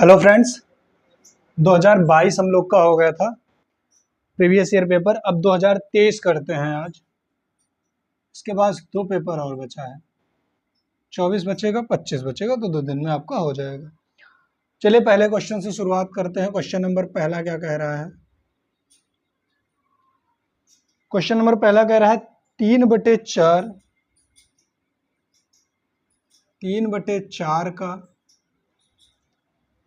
Hello friends, 2022 हम लोग का हो गया था प्रीवियस ईयर पेपर। अब 2023 करते हैं आज। इसके बाद 2 पेपर और बचा है। 24 बचेगा, 25 बचेगा, तो 2 दिन में आपका हो जाएगा। चलिए पहले क्वेश्चन से शुरुआत करते हैं। क्वेश्चन नंबर पहला क्या कह रहा है? क्वेश्चन नंबर पहला कह रहा है 3/4 का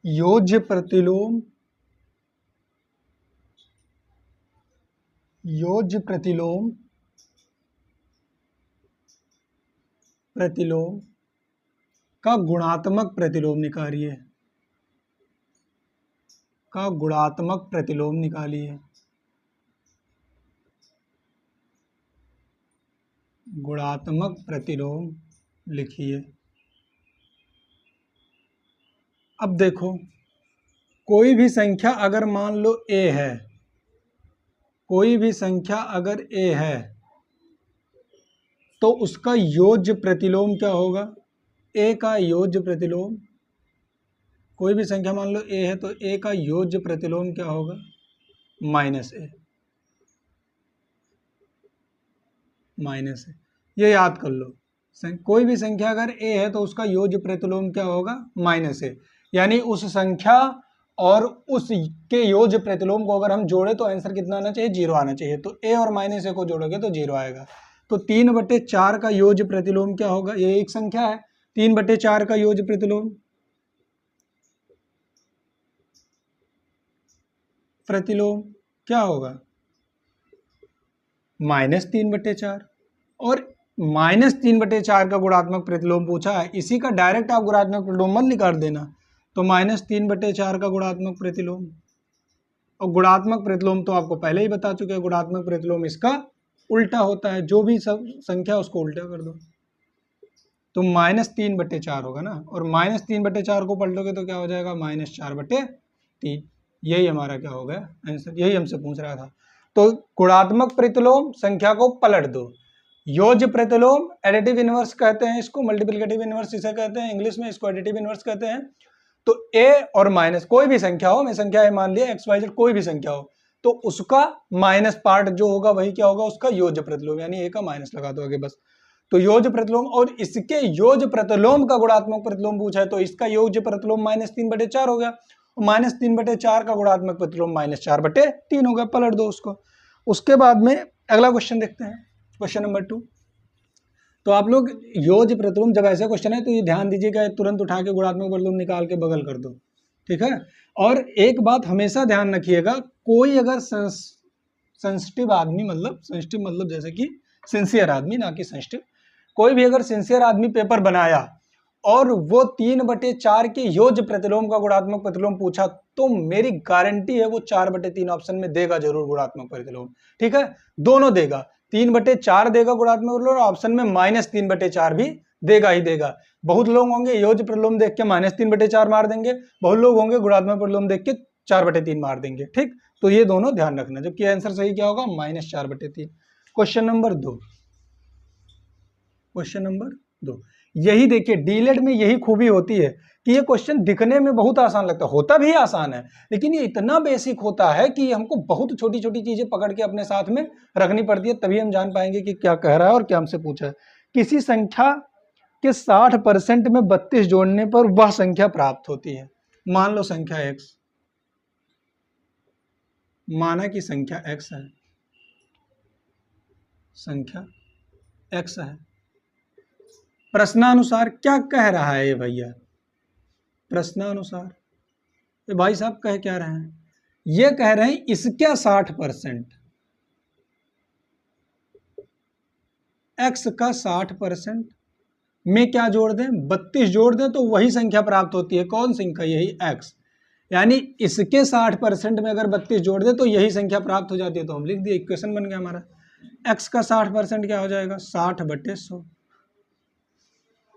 योज्य प्रतिलोम का गुणात्मक प्रतिलोम निकालिए। गुणात्मक प्रतिलोम लिखिए। अब देखो, कोई भी संख्या अगर मान लो a है, तो उसका योज्य प्रतिलोम क्या होगा? a का योज्य प्रतिलोम, कोई भी संख्या मान लो a है तो a का योज्य प्रतिलोम क्या होगा? -a। ये याद कर लो, कोई भी संख्या अगर a है तो उसका योज्य प्रतिलोम क्या होगा? -a। यानी उस संख्या और उसके योज्य प्रतिलोम को अगर हम जोड़े तो आंसर कितना आना चाहिए? 0 आना चाहिए। तो a और -a को जोड़ोगे तो 0 आएगा। तो 3/4 का योज्य प्रतिलोम क्या होगा? ये एक संख्या है। 3/4 का योज्य प्रतिलोम क्या होगा? -3/4। और -3/4 का गुणात्मक प्रतिलोम पूछा है, इसी का डायरेक्ट आप गुणात्मक प्रतिलोम मत निकाल देना। तो -3/4 का गुणात्मक प्रतिलोम, और गुणात्मक प्रतिलोम तो आपको पहले ही बता चुके हैं, गुणात्मक प्रतिलोम इसका उल्टा होता है। जो भी सब संख्या उसको उल्टा कर दो तो -3/4 होगा ना। और -3/4 को पलटोगे तो क्या हो जाएगा? -4/3। यही हमारा क्या हो गया आंसर, यही हमसे पूछ रहा था। तो गुणात्मक प्रतिलोम संख्या को पलट दो। योज्य प्रतिलोम एडिटिव इनवर्स कहते हैं इसको, मल्टीप्लिकेटिव इनवर्स इसे कहते हैं, इंग्लिश में इसको एडिटिव इनवर्स कहते हैं। तो a और माइनस कोई भी संख्या हो, मैं संख्या मान लिया XYZ, कोई भी संख्या हो, तो उसका माइनस पार्ट जो होगा वही क्या होगा? उसका योज्य प्रतिलोम, यानी a का माइनस लगा दो आगे बस। तो योज्य प्रतिलोम, और इसके योज्य प्रतिलोम का गुणात्मक प्रतिलोम पूछा है, तो इसका योज्य प्रतिलोम -3/4 हो गया। -3/4 का गुणात्मक प्रतिलोम -4/3 होगा। पलट दो उसको। उसके बाद में अगला क्वेश्चन देखते हैं, क्वेश्चन नंबर 2। तो आप लोग योज्य प्रतिलोम, जब ऐसे क्वेश्चन है तो ये ध्यान दीजिएगा, तुरंत उठा के गुणात्मक प्रतिलोम निकाल के बगल कर दो, ठीक है। और एक बात हमेशा ध्यान रखिएगा, कोई अगर सेंसिटिव आदमी, मतलब सेंसिटिव मतलब जैसे कि सिंसियर आदमी, ना कि सेंसिटिव, कोई भी अगर सिंसियर आदमी पेपर बनाया और वो 3/4 के योज्य प्रतिलोम का गुणात्मक प्रतिलोम पूछा, तो मेरी गारंटी है वो 4/3 ऑप्शन में देगा जरूर गुणात्मक प्रतिलोम, ठीक है। दोनों देगा, 3/4 देगा गुणात्मक प्रतिलोम, ऑप्शन में -3/4 भी देगा ही देगा। बहुत लोग होंगे योज्य प्रतिलोम देख के -3/4 मार देंगे, बहुत लोग होंगे गुणात्मक प्रतिलोम देख के 4/3 मार देंगे, ठीक। तो ये दोनों ध्यान रखना, जबकि आंसर सही क्या होगा? -4/3। Question number 2। यही देखिए, डीलेड में यही खूबी होती है कि ये क्वेश्चन दिखने में बहुत आसान लगता है, होता भी आसान है, लेकिन ये इतना बेसिक होता है कि हमको बहुत छोटी छोटी चीजें पकड़ के अपने साथ में रखनी पड़ती है, तभी हम जान पाएंगे कि क्या कह रहा है और क्या हमसे पूछा है। किसी संख्या के 60% में 32 जोड़ने पर वह संख्या प्राप्त होती है। मान लो संख्या x, माना कि संख्या x है, प्रश्नानुसार क्या कह रहा है ये भैया? प्रश्नानुसार ये भाई साहब कह क्या रहे हैं? ये कह रहे हैं इसका 60%, x का 60% में क्या जोड़ दें? 32 जोड़ दें तो वही संख्या प्राप्त होती है। कौन संख्या? यही x। यानी इसके 60% में अगर 32 जोड़ दें तो यही संख्या प्राप्त हो जाती है। तो हम लिख दिए, इक्वेशन बन गया हमारा। x का 60% क्या हो जाएगा? 60/100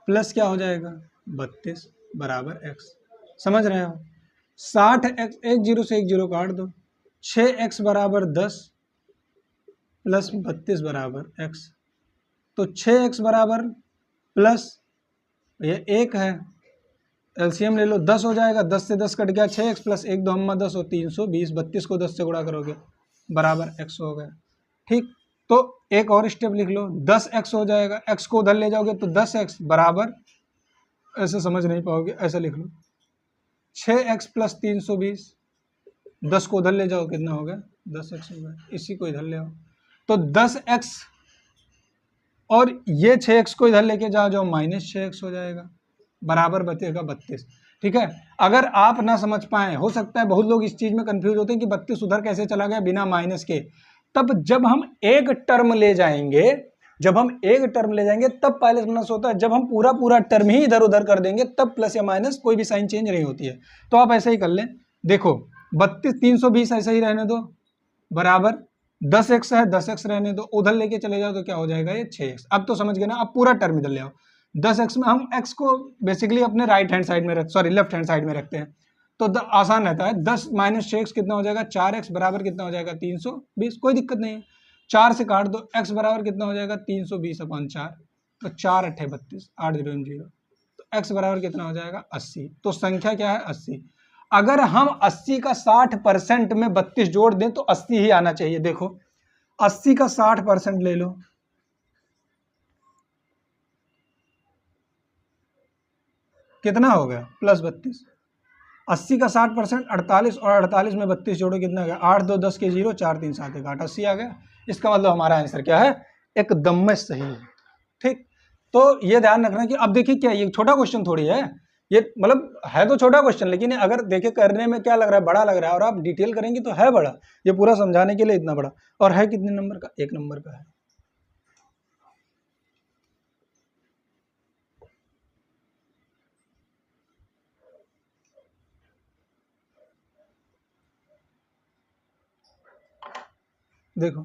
प्लस क्या हो जाएगा? 32 बराबर x। समझ रहे हो? 60x, एक जीरो से एक जीरो काट दो, 6x बराबर 10 प्लस 32 बराबर x। तो 6x बराबर प्लस ये 1 है, एलसीएम ले लो, 10 हो जाएगा, 10 से 10 कट गया 6x प्लस 1 2 हम 10 हो 320, 32 को 10 से गुणा करोगे बराबर x हो गया। ठीक, तो एक और स्टेप लिख लो, 10x हो जाएगा, x को उधर ले जाओगे तो 10x बराबर, ऐसे समझ नहीं पाओगे, ऐसा लिख लो 6x प्लस 320, 10 को उधर ले जाओ कितना हो गया 10x हो गया, इसी को इधर ले आओ तो 10x और ये 6x को इधर लेके जाओ माइनस 6x हो जाएगा बराबर बचेगा 32। ठीक है, अगर आप ना समझ पाए, हो सकता है बहुत लोग इस चीज में कंफ्यूज होते हैं कि 32 उधर कैसे चला गया बिना माइनस के, तब जब हम एक टर्म ले जाएंगे, तब पहले माइनस होता है, जब हम पूरा टर्म ही इधर उधर कर देंगे तब प्लस या माइनस, कोई भी साइन चेंज नहीं होती है। तो आप ऐसे ही कर लें, देखो 32 320 ऐसे ही रहने दो बराबर 10x है, 10x रहने दो, उधर लेके चले जाओ तो क्या हो जाएगा ये 6x। अब तो समझ गए ना, अब पूरा टर्म इधर ले आओ, 10x में हम x को बेसिकली अपने राइट हैंड साइड में लेफ्ट हैंड साइड में रखते हैं तो आसान रहता है। 10 माइनस 6x कितना हो जाएगा 4x बराबर कितना हो जाएगा 320, कोई दिक्कत नहीं है, 4 से काट दो, x बराबर कितना हो जाएगा 320/4, तो 4 8 32 8 0 0, तो x बराबर कितना हो जाएगा 80। तो संख्या क्या है 80। अगर हम 80 का 60% में 32 जोड़ दें तो 80 ही आना चाहिए। देखो 80 का 60% ले लो, कितना हो गया प्लस 32, 80 का 60% 48, और 48 में 32 जोड़ो कितना गया 8 2 10 के 0 4 3 7 1 8, 80 आ गया। इसका मतलब हमारा आंसर क्या है, एकदम में सही है। ठीक, तो ये ध्यान रखना कि अब देखिए क्या, ये छोटा क्वेश्चन थोड़ी है, ये मतलब है तो छोटा क्वेश्चन, लेकिन अगर देखे करने में क्या लग रहा है, बड़ा लग रहा है, और आप डिटेल करेंगे तो है बड़ा, ये पूरा समझाने के लिए इतना बड़ा। और है कितने नंबर का, 1 नंबर का है। देखो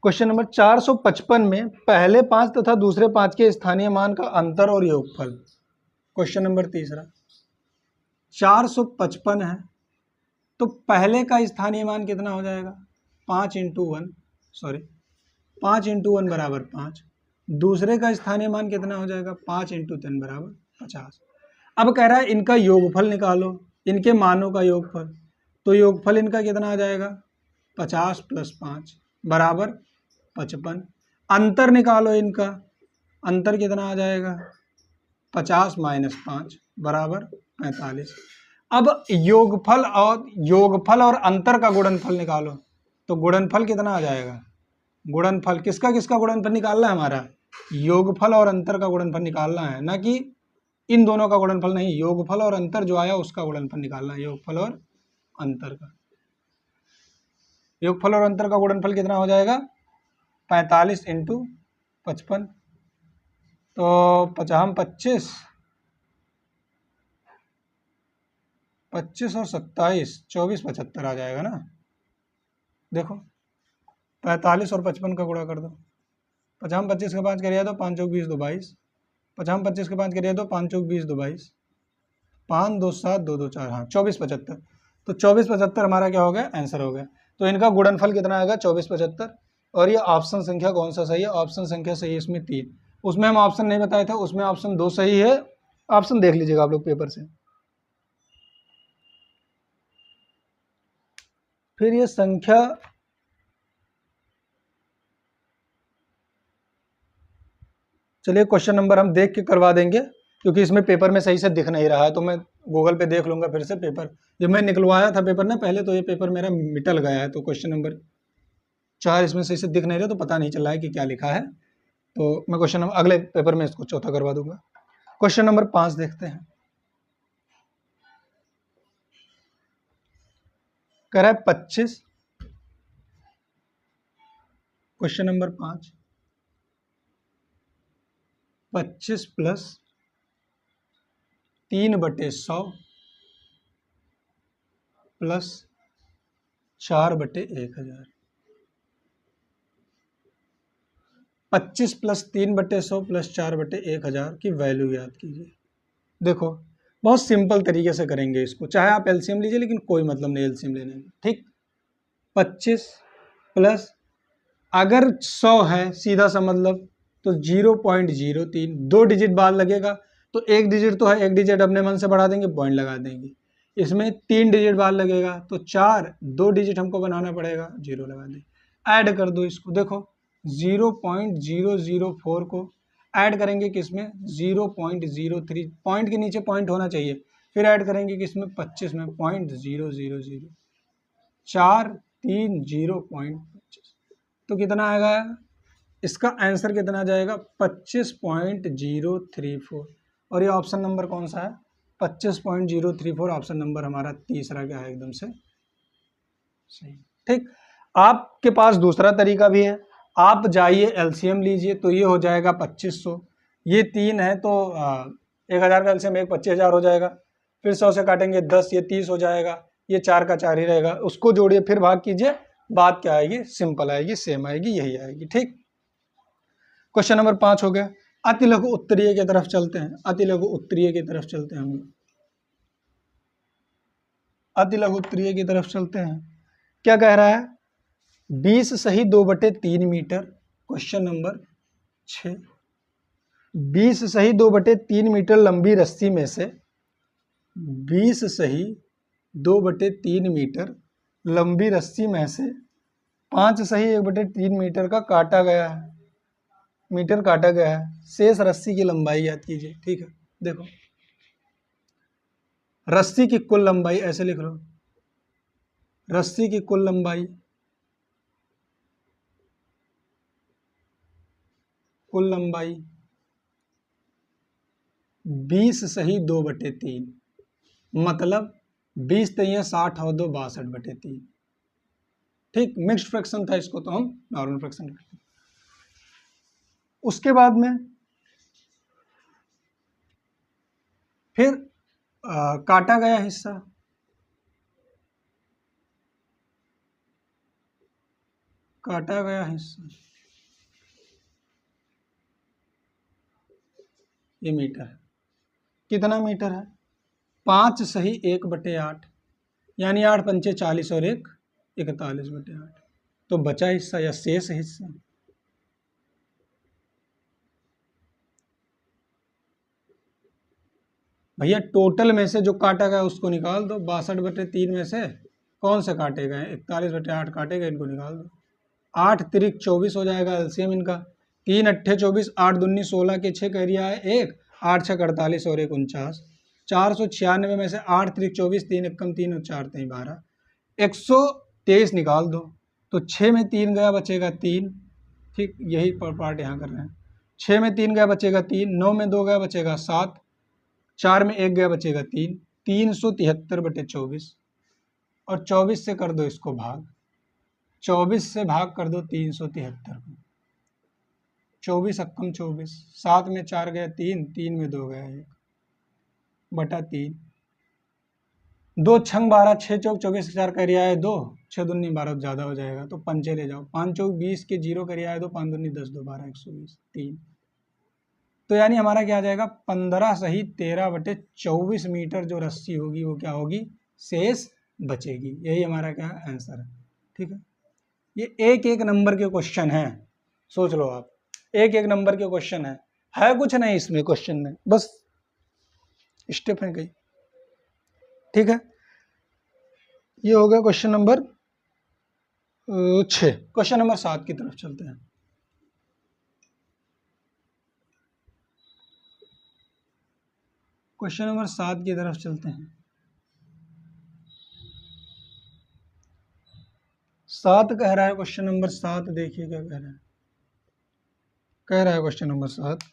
क्वेश्चन नंबर 455 में पहले 5 तथा दूसरे 5 के स्थानीय मान का अंतर और योगफल। क्वेश्चन नंबर तीसरा, 455 है तो पहले का स्थानीय मान कितना हो जाएगा 5 × 1, सॉरी 5 × 1 बराबर 5, दूसरे का स्थानीय मान कितना हो जाएगा 5 × 10 बराबर 50। अब कह रहा है इनका योगफल निकालो, इनके मानों का योगफल, तो योगफल इनका कितना आ जाएगा 50 + 5 बराबर 55। अंतर निकालो इनका, अंतर कितना आ जाएगा 50 - 5 बराबर 45। अब योगफल और अंतर का गुणनफल निकालो, तो गुणनफल कितना आ जाएगा, गुणनफल किसका किसका गुणनफल निकालना है हमारा, योगफल और अंतर का गुणनफल निकालना है, ना कि इन दोनों का गुणनफल नहीं, योगफल और अंतर जो आया उसका गुणनफल निकालना है, योगफल और अंतर का। योगफल और अंतर का गुणनफल कितना हो जाएगा 45 × 55, तो 50 25 और 27 24 75 आ जाएगा ना। देखो 45 और 55 का गुणा कर दो, 50 25 के 5 करिए तो 5 चौक 20 2 22, 50 25 के 5 करिए तो 5 चौक 20 2 22, 5 2 7 2 2 4, हाँ 24 75, तो 24 75 हमारा क्या हो गया आंसर हो गया। तो इनका गुणनफल कितना आएगा 24 75। और ये ऑप्शन संख्या कौन सा सही है, ऑप्शन संख्या सही है इसमें 3, उसमें हम ऑप्शन नहीं बताए थे, उसमें ऑप्शन 2 सही है, ऑप्शन देख लीजिएगा आप लोग पेपर से। फिर ये संख्या चलिए क्वेश्चन नंबर हम देख के करवा देंगे, क्योंकि इसमें पेपर में सही से दिख नहीं रहा है, तो मैं गूगल पे देख लूंगा फिर से पेपर, जब मैं निकलवाया था पेपर ना पहले, तो ये पेपर मेरा मिटल गया है, तो क्वेश्चन नंबर 4 इसमें सही से दिख नहीं रहा, तो पता नहीं चल रहा है कि क्या लिखा है, तो मैं क्वेश्चन नंबर अगले पेपर में इसको चौथा करवा दूंगा। क्वेश्चन नंबर 5 देखते हैं, कह रहा है 25, क्वेश्चन नंबर 5, 25 + 3/100 + 4/1000, 25 + 3/100 + 4/1000 की वैल्यू याद कीजिए। देखो बहुत सिंपल तरीके से करेंगे इसको, चाहे आप एलसीएम लीजिए, लेकिन कोई मतलब नहीं एलसीएम लेने में। ठीक, 25 प्लस अगर 100 है सीधा सा मतलब तो 0.03, 2 डिजिट बाद लगेगा तो एक डिजिट तो है, एक डिजिट अपने मन से बढ़ा देंगे, पॉइंट लगा देंगे। इसमें 3 डिजिट बाद लगेगा तो 4, 2 डिजिट हमको बनाना पड़ेगा, 0 लगा दें। ऐड कर दो इसको, देखो 0.004 को ऐड करेंगे किसमें 0.03, पॉइंट के नीचे पॉइंट होना चाहिए, फिर ऐड करेंगे किसमें 25 में 0.000, 4 3 0.25, तो कितना आएगा, इसका आंसर कितना जाएगा 25.034। और ये ऑप्शन नंबर कौन सा है 25.034, ऑप्शन नंबर हमारा तीसरा क्या है, एकदम से सही। ठीक, आपके पास दूसरा तरीका भी है, आप जाइए एलसीएम लीजिए, तो ये हो जाएगा 2500, ये 3 है तो 1000 का एलसीएम 25,000 हो जाएगा, फिर 100 से काटेंगे 10, ये 30 हो जाएगा, ये 4 का 4 ही रहेगा, उसको जोड़िए फिर भाग कीजिए, बात क्या आएगी, सिंपल आएगी, सेम आएगी, यही आएगी। ठीक, क्वेश्चन नंबर 5 हो गया। अति लघु उत्तरीय की तरफ चलते हैं, अति लघु उत्तरीय की तरफ चलते हैं हम लोग, अति लघु उत्तरीय की तरफ चलते हैं। क्या कह रहा है, 20 सही 2/3 मीटर, क्वेश्चन नंबर 6, 20 सही 2/3 मीटर लंबी रस्सी में से 20 सही 2/3 मीटर लंबी रस्सी में से 5 सही 1/3 मीटर का काटा गया है, मीटर काटा गया है, शेष रस्सी की लंबाई याद कीजिए। ठीक है, देखो रस्सी की कुल लंबाई ऐसे लिख लो, रस्सी की कुल लंबाई, कुल लंबाई 20 सही 2/3, मतलब 20 3 60 और 2 62/3। ठीक, मिक्स्ड फ्रैक्शन था, इसको तो हम नॉर्मल फ्रैक्शन करते हैं। उसके बाद में फिर काटा गया हिस्सा, काटा गया हिस्सा ये मीटर है, कितना मीटर है 5 सही 1/8, यानी 8 पंचे 40 और 1 41/8, तो बचा हिस्सा या शेष हिस्सा भैया टोटल में से जो काटा गया उसको निकाल दो, 62/3 में से कौन से काटे गए, 41/8 काटे गए, इनको निकाल दो, 8 तिरिक 24 हो जाएगा एलसीएम इनका, 3 अट्ठे 24, 8 दूनी 16 के 6 कह रिया है 1, 8 6 48 और 1 49, 496 में से 8 तिरिक 24, 3 एकम 3 और 4 3 12, 123 निकाल दो, तो 6 में 3 गया बचेगा 3। ठीक, यही पार्ट यहाँ कर रहे हैं, 6 में 3 गया बचेगा 3, 9 में 2 गया बचेगा 7, 4 में 1 गया बचेगा 3, 373/24, और 24 से कर दो इसको भाग, 24 से भाग कर दो 373 को, 24 अक्कम 24, 7 में 4 गया 3, 3 में 2 गया 1/3, 2 छंग 12, 6 चौक 24 4 कर रिया है 2, 6 दूनी 12 ज़्यादा हो जाएगा तो पंचे ले जाओ, 5 चौक 20 के 0 कर रिया है 2, 5 दूनी 10 2 12 120 3, तो यानी हमारा क्या आ जाएगा 15 सही 13/24 मीटर जो रस्सी होगी वो क्या होगी, शेष बचेगी। यही हमारा क्या आंसर है। ठीक है, ये एक एक नंबर के क्वेश्चन हैं, सोच लो आप, एक एक नंबर के क्वेश्चन है कुछ नहीं इसमें क्वेश्चन में, बस स्टेप है कई। ठीक है, ये हो गया क्वेश्चन नंबर 6। क्वेश्चन नंबर 7 की तरफ चलते हैं। क्वेश्चन नंबर 7 की तरफ चलते हैं। 7 कह रहा है, क्वेश्चन नंबर 7 देखिए क्या कह रहा है, कह रहा है क्वेश्चन नंबर 7,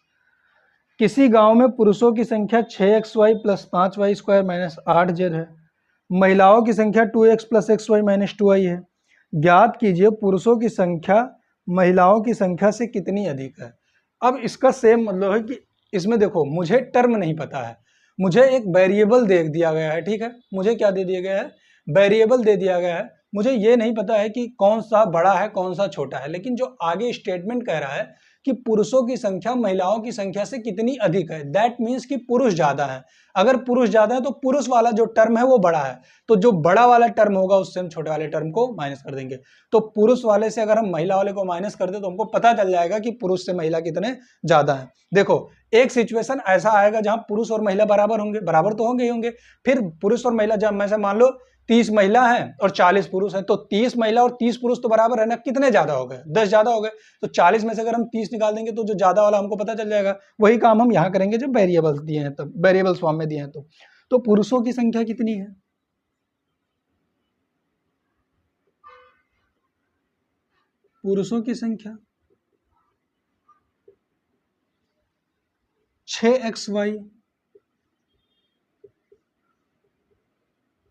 किसी गांव में पुरुषों की संख्या 6xy + 5y² - 8z है, महिलाओं की संख्या 2x + xy - 2y है, ज्ञात कीजिए पुरुषों की संख्या महिलाओं की संख्या से कितनी अधिक है। अब इसका सेम मतलब है कि इसमें देखो मुझे टर्म नहीं पता है, मुझे एक वेरिएबल दे दिया गया है। ठीक है, मुझे क्या दे दिया गया है, वेरिएबल दे दिया गया है, मुझे ये नहीं पता है कि कौन सा बड़ा है कौन सा छोटा है, लेकिन जो आगे स्टेटमेंट कह रहा है कि पुरुषों की संख्या महिलाओं की संख्या से कितनी अधिक है। दैट मीन्स कि पुरुष ज्यादा है। अगर पुरुष ज्यादा है तो पुरुष वाला जो टर्म है वो बड़ा है, तो जो बड़ा वाला टर्म होगा उससे हम छोटे वाले टर्म को माइनस कर देंगे। तो पुरुष वाले से अगर हम महिला वाले को माइनस कर दे तो हमको पता चल जाएगा कि पुरुष से महिला कितने ज्यादा है। देखो एक सिचुएशन ऐसा आएगा जहां पुरुष और महिला बराबर होंगे, बराबर तो होंगे ही होंगे। फिर पुरुष और महिला, जब जैसे मान लो 30 महिला है और 40 पुरुष है, तो 30 महिला और 30 पुरुष तो बराबर है ना, कितने ज्यादा हो गए, 10 ज्यादा हो गए। तो 40 में से अगर हम 30 निकाल देंगे तो जो ज्यादा वाला हमको पता चल जाएगा। वही काम हम यहाँ करेंगे जब वेरिएबल्स दिए हैं, तब वेरिएबल्स फॉर्म में दिए हैं। तो पुरुषों की संख्या कितनी है, पुरुषों की संख्या 6xy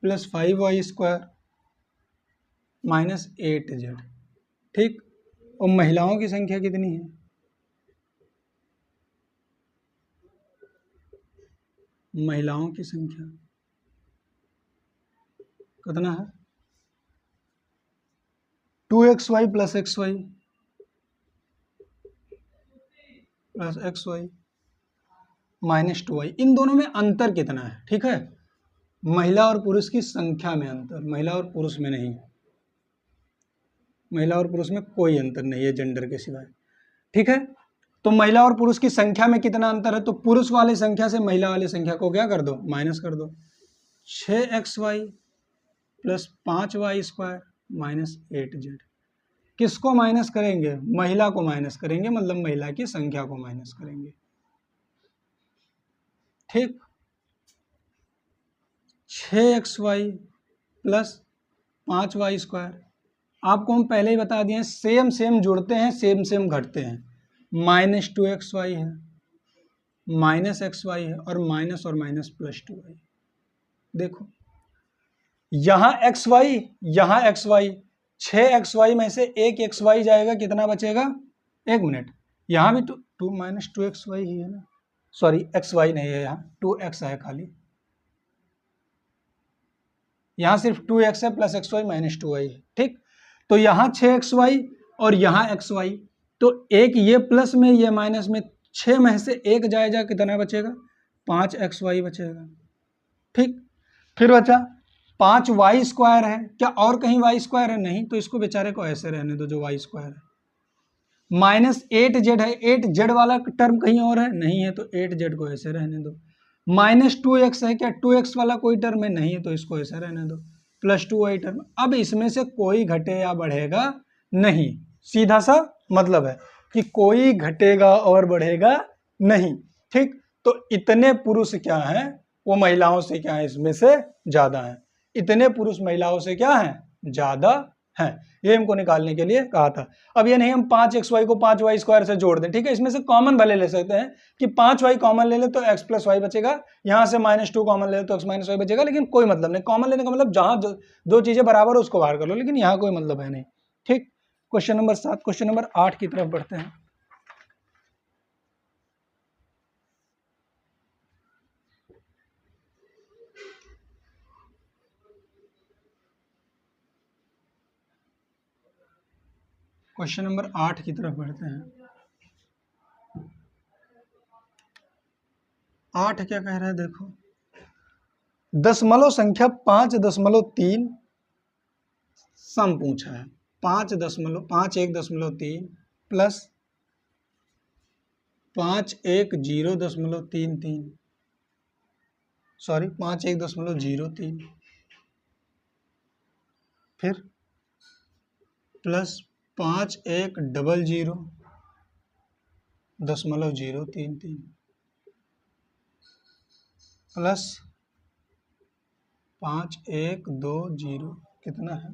plus 5y square minus 8z। ठीक, और महिलाओं की संख्या कितनी है, महिलाओं की संख्या कितना है, 2xy plus xy plus xy minus 2y। इन दोनों में अंतर कितना है, ठीक है, महिला और पुरुष की संख्या में अंतर, महिला और पुरुष में नहीं, महिला और पुरुष में कोई अंतर नहीं है जेंडर के सिवाय। ठीक है, तो महिला और पुरुष की संख्या में कितना अंतर है, तो पुरुष वाली संख्या से महिला वाली संख्या को क्या कर दो, माइनस कर दो। 6xy plus 5y square minus 8z। किसको माइनस करेंगे, महिला को माइनस करेंगे, मतलब महिला की संख्या को माइनस करेंगे। ठीक, 6xy प्लस 5y स्क्वायर, आपको हम पहले ही बता दिए सेम सेम जुड़ते हैं सेम सेम घटते हैं। माइनस 2xy है, माइनस xy है, और माइनस प्लस 2y। देखो यहाँ xy 6xy में से एक xy जाएगा, कितना बचेगा, एक मिनट, यहाँ भी टू माइनस 2xy ही है ना, सॉरी xy नहीं है, यहाँ 2x है खाली, यहाँ सिर्फ 2x है प्लस xy माइनस 2y है। ठीक, तो यहाँ 6xy और यहाँ xy, तो एक ये प्लस में ये माइनस में, 6 में से एक जाएगा, कितना बचेगा, 5xy बचेगा। ठीक, फिर बचा 5y स्क्वायर है, क्या और कहीं y स्क्वायर है, नहीं, तो इसको बेचारे को ऐसे रहने दो जो y स्क्वायर है। माइनस 8z है, 8z वाला टर्म कहीं और है, नहीं है, तो 8z को ऐसे रहने दो। माइनस 2x है, क्या 2x वाला कोई टर्म है, नहीं है, तो इसको ऐसे रहने दो। प्लस 2y टर्म, अब इसमें से कोई घटे या बढ़ेगा नहीं, सीधा सा मतलब है कि कोई घटेगा और बढ़ेगा नहीं। ठीक, तो इतने पुरुष क्या हैं, वो महिलाओं से क्या है, इसमें से ज्यादा है, इतने पुरुष महिलाओं से क्या है, ज्यादा है। ये हमको निकालने के लिए कहा था। अब ये नहीं हम 5xy को 5y स्क्वायर से जोड़ दें, ठीक है, इसमें से कॉमन भले ले सकते हैं कि 5y कॉमन ले ले तो x प्लस वाई बचेगा, यहाँ से -2 कॉमन ले ले तो x माइनस वाई बचेगा, लेकिन कोई मतलब नहीं, कॉमन लेने का मतलब जहां दो चीजें बराबर है उसको बाहर कर लो, लेकिन यहाँ कोई मतलब है नहीं। ठीक, क्वेश्चन नंबर 7, क्वेश्चन नंबर 8 की तरफ बढ़ते हैं। क्वेश्चन नंबर 8 की तरफ बढ़ते हैं। 8 क्या कह रहा है, देखो, दशमलव संख्या 5.3 सम पूछा है, 5.1.3 प्लस 510.33, सॉरी 51.03, फिर प्लस 5100.033 प्लस 5120, कितना है,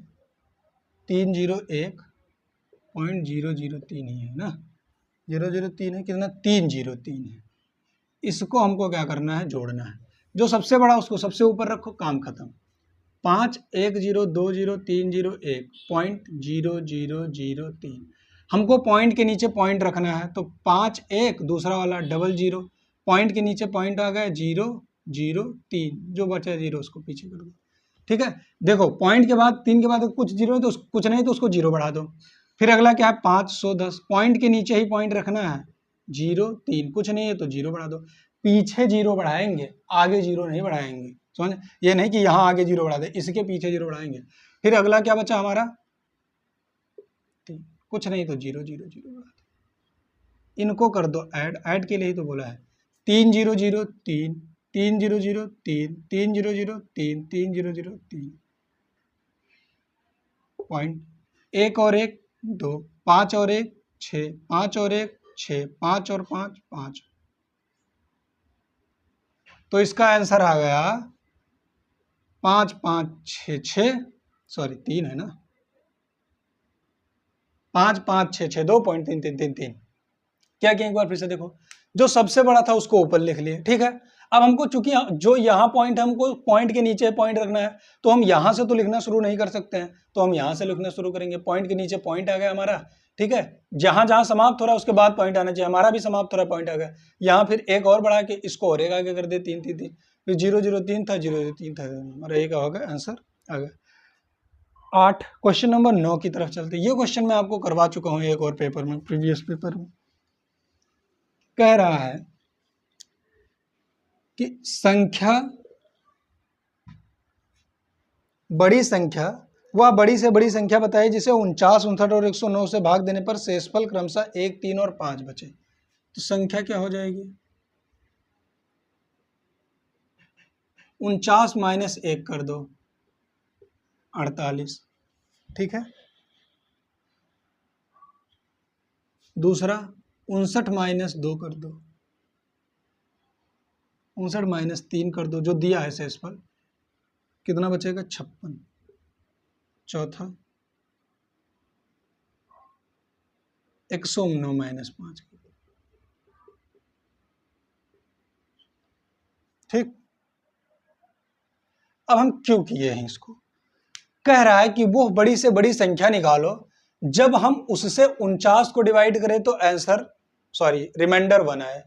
301.003 ही है ना, 003 है, कितना 303 है। इसको हमको क्या करना है, जोड़ना है, जो सबसे बड़ा उसको सबसे ऊपर रखो, काम खत्म। 51020301.0003, हमको पॉइंट के नीचे पॉइंट रखना है, तो 51 दूसरा वाला 00, पॉइंट के नीचे पॉइंट आ गया 003, जो बचा 0 उसको पीछे कर दो। ठीक है, देखो पॉइंट के बाद 3 के बाद कुछ जीरो है तो कुछ नहीं तो उसको 0 बढ़ा दो, फिर अगला क्या है 510, पॉइंट के नीचे ही पॉइंट रखना है, 0 3, कुछ नहीं है तो 0 बढ़ा दो, पीछे 0 बढ़ाएंगे, आगे 0 नहीं बढ़ाएंगे, समझ, ये नहीं कि यहाँ आगे 0 बढ़ा दे, इसके पीछे 0 बढ़ाएंगे। फिर अगला क्या बचा हमारा, कुछ नहीं तो 0 0 0 बढ़ा दो, इनको कर दो ऐड, ऐड के लिए ही तो बोला है, 3 0 0 3 3 0 0 3 3 0 0 3 3 0 0 3 पॉइंट, 1 और 1 2, 5 और 1 6, 5 और 1 6, 5 और 5 5, तो इसका आंसर आ गया 5 5 6 6, सॉरी 3 है ना, 5 5 6 6 2.33333। क्या किया एक बार फिर से देखो, जो सबसे बड़ा था उसको ऊपर लिख लिए, ठीक है। अब हमको चूंकि जो यहाँ पॉइंट, हमको पॉइंट के नीचे पॉइंट रखना है, तो हम यहाँ से तो लिखना शुरू नहीं कर सकते हैं, तो हम यहाँ से लिखना शुरू करेंगे। पॉइंट के नीचे पॉइंट आ गया हमारा, ठीक है, जहां जहां समाप्त हो रहा है उसके बाद पॉइंट आना चाहिए, हमारा भी समाप्त हो रहा है, पॉइंट आ गया। यहाँ फिर एक और बढ़ा के इसको और एक आगे कर दे, 3 3 3, फिर 0 0 3 था, 0 0 3 था, हमारा एक हो गया आंसर आ गया। 8 क्वेश्चन नंबर 9 की तरफ चलते। ये क्वेश्चन मैं आपको करवा चुका हूँ एक और पेपर में, प्रीवियस पेपर में। कह रहा है कि संख्या, बड़ी संख्या, वह बड़ी से बड़ी संख्या बताइए जिसे 49, 59 और 109 से भाग देने पर शेषफल क्रमशः 1, 3 और 5 बचे। तो संख्या क्या हो जाएगी, 49 माइनस 1 कर दो 48, ठीक है। दूसरा 59 माइनस 2 कर दो, 59 माइनस 3 कर दो, जो दिया है शेषफल, कितना बचेगा 56। चौथा 109 माइनस 5, ठीक। अब हम क्यों किए हैं इसको, कह रहा है कि वो बड़ी से बड़ी संख्या निकालो जब हम उससे 49 को डिवाइड करें तो आंसर, सॉरी रिमाइंडर 1 आए,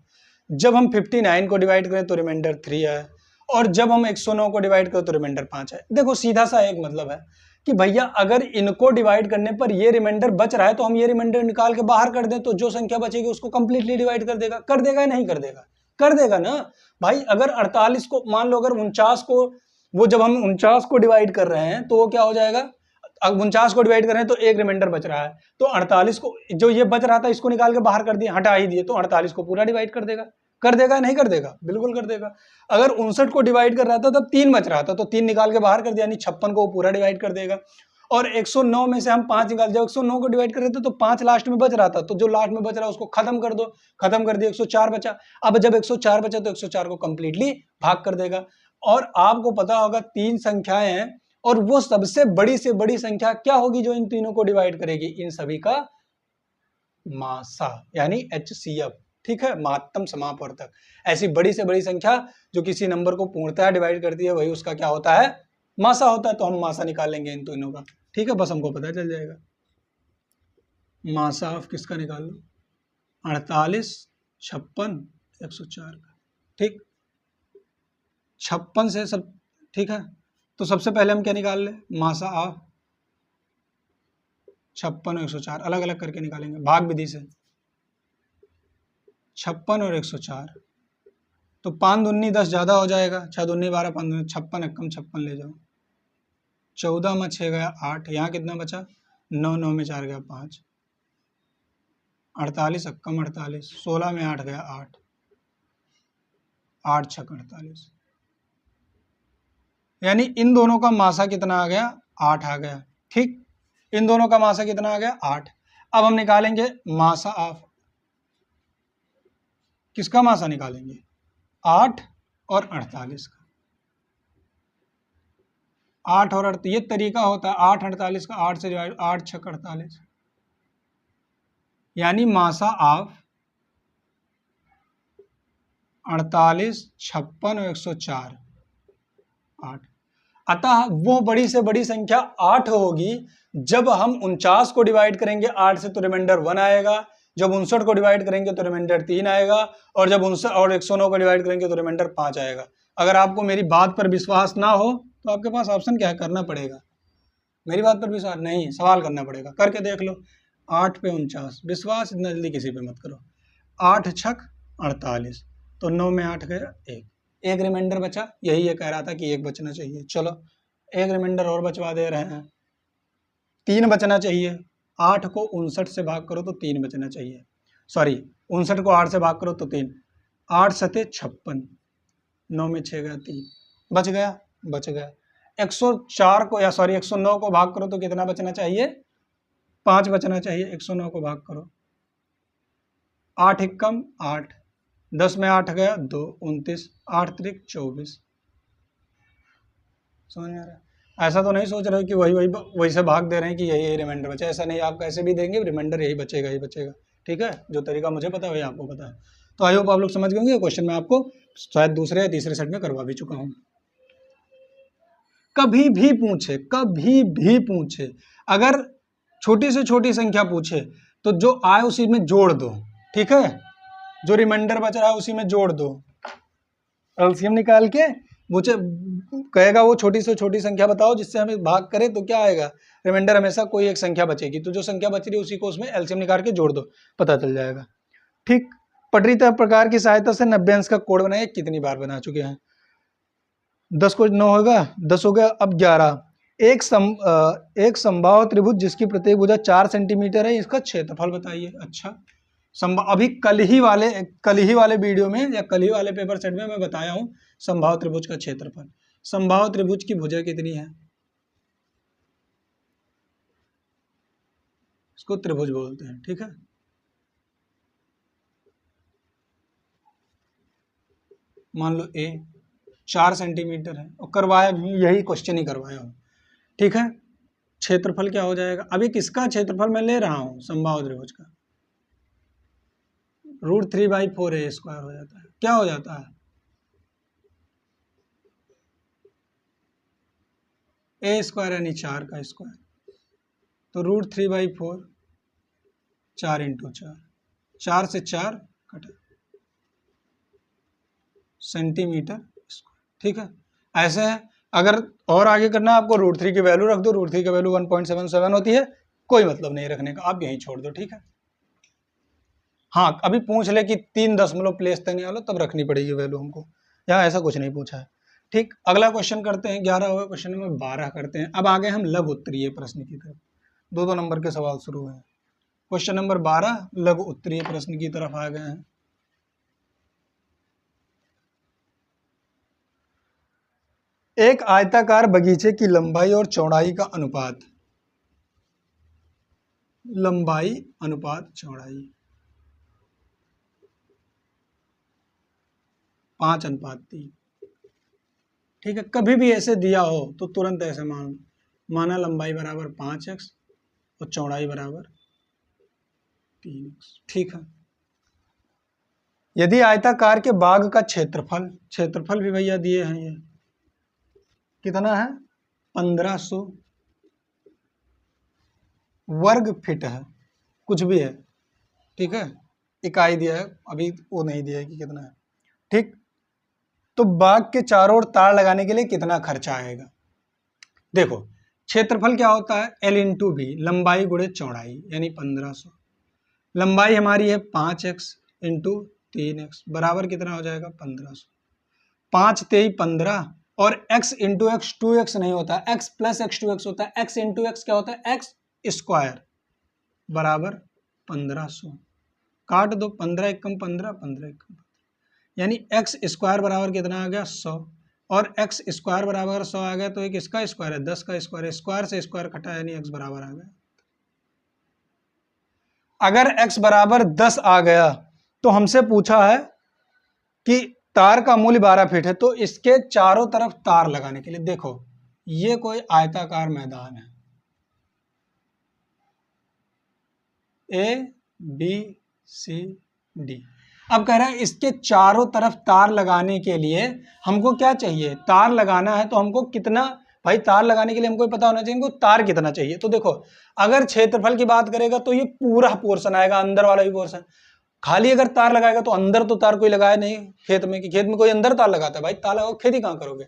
जब हम 59 को डिवाइड करें तो रिमाइंडर 3 आए, और जब हम 109 को डिवाइड करें तो रिमाइंडर 5 आए। देखो सीधा सा एक मतलब है कि भैया अगर इनको डिवाइड करने पर ये रिमाइंडर बच रहा है तो हम ये रिमाइंडर निकाल के बाहर कर दें, तो जो संख्या बचेगी उसको कंप्लीटली डिवाइड कर देगा, कर देगा या नहीं कर देगा, कर देगा ना भाई। अगर 48 को मान लो, अगर 49 को, वो जब हम 49 को डिवाइड कर रहे हैं तो वो क्या हो जाएगा, अब 49 को डिवाइड कर रहे हैं तो एक रिमाइंडर बच रहा है, तो 48 को, जो ये बच रहा था इसको निकाल के बाहर कर दिए, हटा ही दिए, तो 48 को पूरा डिवाइड कर देगा, कर देगा नहीं कर देगा, बिल्कुल कर देगा। अगर 59 को डिवाइड कर रहा था तब 3 बच रहा था, तो 3 निकाल के बाहर कर दिया, यानी 56 को पूरा डिवाइड कर देगा। और 109 में से हम 5 निकाल, जब 109 को डिवाइड कर रहे थे तो 5 लास्ट में बच रहा था, तो जो लास्ट में बच रहा है उसको खत्म कर दो, खत्म कर दिया, 104 बचा। अब जब 104 बचा तो 104 को कंप्लीटली भाग कर देगा। और आपको पता होगा 3 संख्याएं हैं, और वो सबसे बड़ी से बड़ी संख्या क्या होगी जो इन तीनों को डिवाइड करेगी, इन सभी का मासा, यानी HCF, ठीक है, महत्तम समापवर्तक। ऐसी बड़ी से बड़ी संख्या जो किसी नंबर को पूर्णतः डिवाइड करती है वही उसका क्या होता है, मासा होता है। तो हम मासा निकाल लेंगे इन तीनों का, ठीक है, बस हमको पता चल जाएगा। मासा ऑफ किसका निकाल लो, 48, 56, 104 का, ठीक। 56 से सब ठीक है, तो सबसे पहले हम क्या निकाल ले, मासा ऑफ 56 और 104 अलग अलग करके निकालेंगे भाग विधि से। 56 और 104, तो 5 दूनी 10 ज्यादा हो जाएगा, 6 दूनी 12, 5 दूनी 56, कम 56 ले जाओ, 14 में 6 गया 8, यहाँ कितना बचा 9, 9 में 4 गया 5, 48 कम 48, 16 में 8 गया 8, 8 6 48, यानी इन दोनों का मासा कितना आ गया 8 आ गया, ठीक। इन दोनों का मासा कितना आ गया 8। अब हम निकालेंगे मासा ऑफ, किसका मासा निकालेंगे 8 और 48 का, 8 और 8, ये तरीका होता है 8 48 का 8 से डिवाइड, 8 6 48, यानी मासा ऑफ 48, 56 और 104 8। अतः वो बड़ी से बड़ी संख्या 8 होगी जब हम 49 को डिवाइड करेंगे 8 से तो रिमाइंडर 1 आएगा, जब 59 को डिवाइड करेंगे तो रिमाइंडर 3 आएगा, और जब 109 को डिवाइड करेंगे तो रिमाइंडर 5 आएगा। अगर आपको मेरी बात पर विश्वास ना हो तो आपके पास ऑप्शन क्या है, करना पड़ेगा। मेरी बात पर विश्वास नहीं, सवाल करना पड़ेगा, करके देख लो। 8 पे 49, विश्वास इतना जल्दी किसी पे मत करो। 8 छक 48, तो 9 में 8 गया, एक रिमाइंडर बचा, यही ये कह रहा था कि एक बचना चाहिए। चलो एक रिमाइंडर और बचवा दे रहे हैं, 3 बचना चाहिए। 8 को 59 से भाग करो तो 3 बचना चाहिए, सॉरी 59 को 8 से भाग करो तो 3, 8 सते 56, 9 में 6 गया 3, बच गया, बच गया। 104 को या सॉरी 109 को भाग करो तो कितना बचना चाहिए, 5 बचना चाहिए। 109 को भाग करो, 8 एकम 8, 10 में 8 गया 2, 29, 8 त्रिक 24। समझ में आ रहा है? ऐसा तो नहीं सोच रहे कि वही से भाग दे रहे हैं कि यही रिमाइंडर बचा, ऐसा नहीं। आप कैसे भी देंगे रिमाइंडर यही बचेगा, ही बचेगा। ठीक है, जो तरीका मुझे पता है वही आपको पता है। तो आई होप आप लोग समझ गए होंगे। क्वेश्चन मैं आपको शायद दूसरे या तीसरे सेट में करवा भी चुका हूँ। कभी भी पूछे अगर छोटी से छोटी संख्या पूछे तो जो आए उसी में जोड़ दो। ठीक है, जो रिमाइंडर बच रहा है उसी में जोड़ दो। एलसीएम निकाल के पूछे, कहेगा वो छोटी से छोटी संख्या बताओ जिससे हमें भाग करे, तो क्या आएगा, रिमाइंडर हमेशा कोई एक संख्या बचेगी, तो जो संख्या बच रही है उसी को उसमें एलसीएम निकाल के जोड़ दो, पता चल जाएगा। ठीक, पटरी प्रकार की सहायता से 90 अंश का कोण बनाइए। कितनी बार बना चुके हैं, 10 को 9 होगा, 10 हो गया, अब 11। एक समबाहु त्रिभुज जिसकी प्रत्येक भुजा 4 सेंटीमीटर है, इसका क्षेत्रफल बताइए। अच्छा, अभी कल ही वाले वीडियो में या कल ही वाले पेपर सेट में मैं बताया हूं समबाहु त्रिभुज का क्षेत्रफल। समबाहु त्रिभुज की भुजा कितनी है, इसको त्रिभुज बोलते हैं। ठीक है, मान लो ए 4 सेंटीमीटर है, और करवाया भी यही क्वेश्चन ही करवाया हूं। ठीक है, क्षेत्रफल क्या हो जाएगा, अभी किसका क्षेत्रफल मैं ले रहा हूं, समबाहु त्रिभुज का, √3/4 ए स्क्वायर हो जाता है। क्या हो जाता है, ए स्क्वायर यानी 4 का स्क्वायर, तो √3/4, 4 × 4, 4 से 4 कटा, सेंटीमीटर स्क्वायर। ठीक है, ऐसे है। अगर और आगे करना है आपको, √3 की वैल्यू रख दो, √3 की वैल्यू 1.77 होती है, कोई मतलब नहीं रखने का, आप यहीं छोड़ दो। ठीक है, हाँ अभी पूछ ले कि 3 दशमलव प्लेस तक नहीं आलो तब रखनी पड़ेगी वैल्यू हमको, यहाँ ऐसा कुछ नहीं पूछा है। ठीक, अगला क्वेश्चन करते हैं, 11 होगा, क्वेश्चन नंबर 12 करते हैं। अब आगे हम लघु उत्तरीय प्रश्न की तरफ, 2-2 नंबर के सवाल शुरू हैं। क्वेश्चन नंबर 12 लघु उत्तरीय प्रश्न की तरफ आ गए हैं। एक आयताकार बगीचे की लंबाई और चौड़ाई का अनुपात, लंबाई अनुपात चौड़ाई 5:3। ठीक है, कभी भी ऐसे दिया हो तो तुरंत ऐसे माना लंबाई बराबर 5x और चौड़ाई बराबर 3x। ठीक है, यदि आयताकार के बाग का क्षेत्रफल भी भैया दिए हैं, ये कितना है, 1500 वर्ग फीट है, कुछ भी है। ठीक है, इकाई दिया है, अभी वो नहीं दिया है कि कितना है। ठीक, तो बाग के चारों ओर तार लगाने के लिए कितना खर्चा आएगा। देखो क्षेत्रफल क्या होता है, L × B, लंबाई गुणे चौड़ाई, यानी 1500। लंबाई हमारी है 5x × 3x बराबर कितना हो जाएगा, 1500। 5 × 15 और x × x 2x नहीं होता, x + x 2x होता है। x × x क्या होता है, x स्क्वायर बराबर 1500। काट दो, 15 एकम 15, 15 एकम 15, यानी x स्क्वायर बराबर कितना आ गया, 100। और x स्क्वायर बराबर 100 आ गया तो एक इसका स्क्वायर है, 10 का स्क्वायर है, स्क्वायर से स्क्वायर कटा यानी x बराबर आ गया। अगर x बराबर 10 आ गया तो हमसे पूछा है कि तार का मूल्य 12 फीट है, तो इसके चारों तरफ तार लगाने के लिए, देखो ये कोई आयताकार मैदान है, ABCD। अब कह रहा है इसके चारों तरफ तार लगाने के लिए हमको क्या चाहिए, तार लगाना है तो हमको कितना, भाई तार लगाने के लिए हमको पता होना चाहिए हमको तार कितना चाहिए। तो देखो अगर क्षेत्रफल की बात करेगा तो ये पूरा पोर्शन आएगा, अंदर वाला भी पोर्शन। खाली अगर तार लगाएगा तो अंदर तो तार कोई लगाया नहीं खेत में, कि खेत में कोई अंदर तार लगाता है, भाई तार लगाओ, खेती कहाँ करोगे।